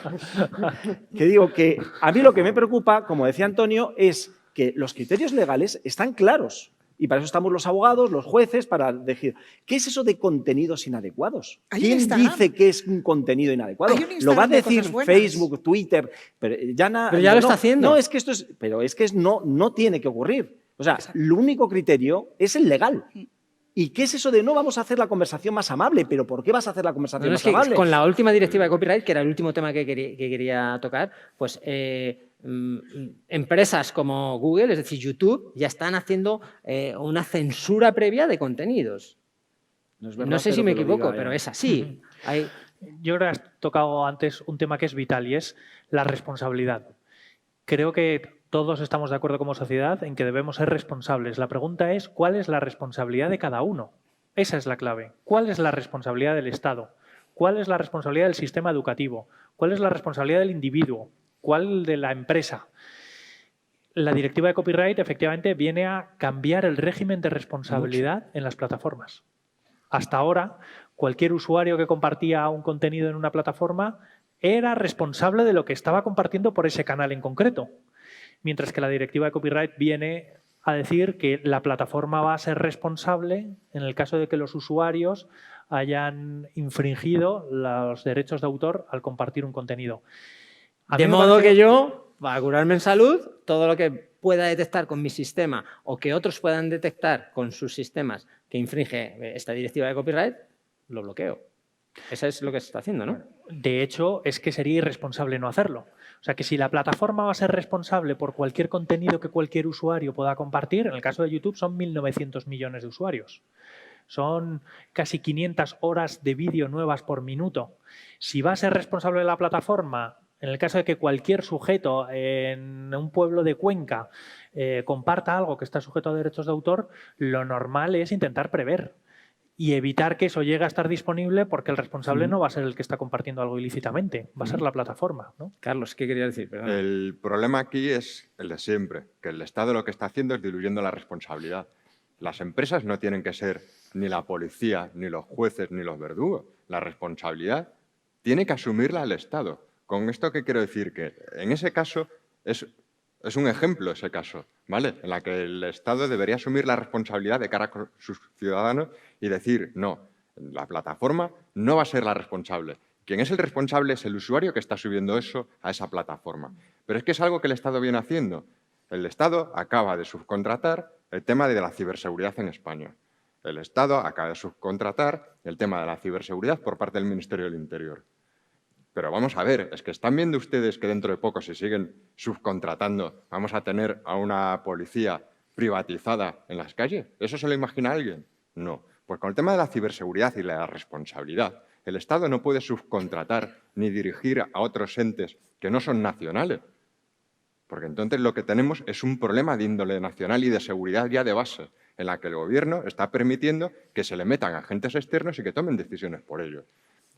Que digo que a mí lo que me preocupa, como decía Antonio, es que los criterios legales están claros. Y para eso estamos los abogados, los jueces, para decir, ¿qué es eso de contenidos inadecuados? ¿Quién dice que es un contenido inadecuado? Lo va a decir Facebook, Twitter, pero ya lo está haciendo. No, es que esto es, pero es que no tiene que ocurrir. O sea, el único criterio es el legal. ¿Y qué es eso de no vamos a hacer la conversación más amable? ¿Pero por qué vas a hacer la conversación más amable? Con la última directiva de copyright, que era el último tema que quería tocar, pues empresas como Google, es decir, YouTube, ya están haciendo una censura previa de contenidos. No es verdad, No sé si pero me que lo equivoco, diga pero ella. es así. Yo creo que has tocado antes un tema que es vital y es la responsabilidad. Creo que todos estamos de acuerdo como sociedad en que debemos ser responsables. La pregunta es, ¿cuál es la responsabilidad de cada uno? Esa es la clave. ¿Cuál es la responsabilidad del Estado? ¿Cuál es la responsabilidad del sistema educativo? ¿Cuál es la responsabilidad del individuo? ¿Cuál de la empresa? La directiva de copyright efectivamente viene a cambiar el régimen de responsabilidad en las plataformas. Hasta ahora, cualquier usuario que compartía un contenido en una plataforma era responsable de lo que estaba compartiendo por ese canal en concreto. Mientras que la directiva de copyright viene a decir que la plataforma va a ser responsable en el caso de que los usuarios hayan infringido los derechos de autor al compartir un contenido. De modo que yo, para curarme en salud, todo lo que pueda detectar con mi sistema o que otros puedan detectar con sus sistemas que infringe esta directiva de copyright, lo bloqueo. Eso es lo que se está haciendo, ¿no? De hecho, es que sería irresponsable no hacerlo. O sea, que si la plataforma va a ser responsable por cualquier contenido que cualquier usuario pueda compartir, en el caso de YouTube son 1.900 millones de usuarios. Son casi 500 horas de vídeo nuevas por minuto. Si va a ser responsable de la plataforma, en el caso de que cualquier sujeto en un pueblo de Cuenca comparta algo que está sujeto a derechos de autor, lo normal es intentar prever y evitar que eso llegue a estar disponible, porque el responsable no va a ser el que está compartiendo algo ilícitamente, va a ser la plataforma, ¿no? Carlos, ¿qué querías decir? Perdón. El problema aquí es el de siempre, que el Estado lo que está haciendo es diluyendo la responsabilidad. Las empresas no tienen que ser ni la policía, ni los jueces, ni los verdugos. La responsabilidad tiene que asumirla el Estado. ¿Con esto qué quiero decir? Que en ese caso es un ejemplo ese caso, ¿vale? En la que el Estado debería asumir la responsabilidad de cara a sus ciudadanos y decir, no, la plataforma no va a ser la responsable. Quien es el responsable es el usuario que está subiendo eso a esa plataforma. Pero es que es algo que el Estado viene haciendo. El Estado acaba de subcontratar el tema de la ciberseguridad en España. El Estado acaba de subcontratar el tema de la ciberseguridad por parte del Ministerio del Interior. Pero vamos a ver, es que están viendo ustedes que dentro de poco, si siguen subcontratando, vamos a tener a una policía privatizada en las calles. ¿Eso se lo imagina alguien? No. Pues con el tema de la ciberseguridad y la responsabilidad, el Estado no puede subcontratar ni dirigir a otros entes que no son nacionales. Porque entonces lo que tenemos es un problema de índole nacional y de seguridad ya de base, en la que el Gobierno está permitiendo que se le metan agentes externos y que tomen decisiones por ellos.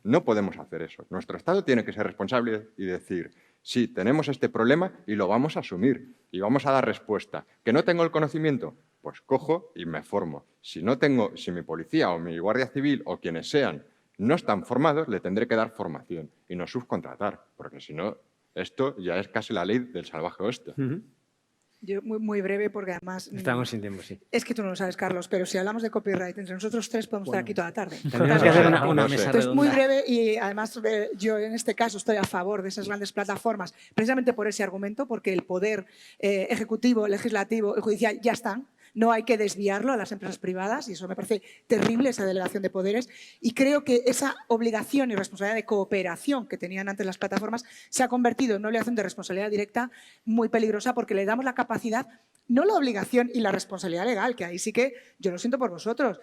No podemos hacer eso. Nuestro Estado tiene que ser responsable y decir, sí, tenemos este problema y lo vamos a asumir y vamos a dar respuesta. ¿Que no tengo el conocimiento? Pues cojo y me formo. Si mi policía o mi guardia civil o quienes sean no están formados, le tendré que dar formación y no subcontratar, porque si no, esto ya es casi la ley del salvaje oeste. Yo muy breve, porque además... Estamos sin tiempo, sí. Es que tú no lo sabes, Carlos, pero si hablamos de copyright, entre nosotros tres podemos estar aquí toda la tarde. Tendríamos que hacer una No sé. mesa Entonces, muy redonda. breve, y además yo en este caso estoy a favor de esas grandes plataformas, precisamente por ese argumento, porque el poder ejecutivo, legislativo y judicial ya están. No hay que desviarlo a las empresas privadas, y eso me parece terrible, esa delegación de poderes. Y creo que esa obligación y responsabilidad de cooperación que tenían antes las plataformas se ha convertido en una obligación de responsabilidad directa muy peligrosa, porque le damos la capacidad, no la obligación y la responsabilidad legal, que ahí sí que yo lo siento por vosotros,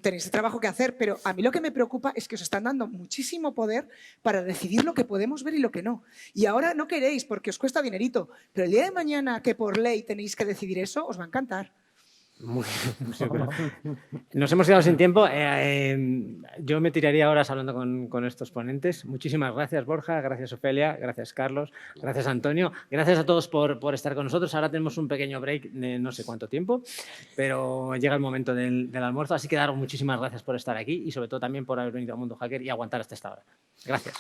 tenéis ese trabajo que hacer, pero a mí lo que me preocupa es que os están dando muchísimo poder para decidir lo que podemos ver y lo que no. Y ahora no queréis porque os cuesta dinerito, pero el día de mañana que por ley tenéis que decidir eso, os va a encantar. Muy seguro. Nos hemos quedado sin tiempo. Yo me tiraría horas hablando con estos ponentes. Muchísimas gracias, Borja. Gracias, Ofelia. Gracias, Carlos. Gracias, Antonio. Gracias a todos por estar con nosotros. Ahora tenemos un pequeño break de no sé cuánto tiempo, pero llega el momento del almuerzo. Así que daros muchísimas gracias por estar aquí y sobre todo también por haber venido a Mundo Hacker y aguantar hasta esta hora. Gracias.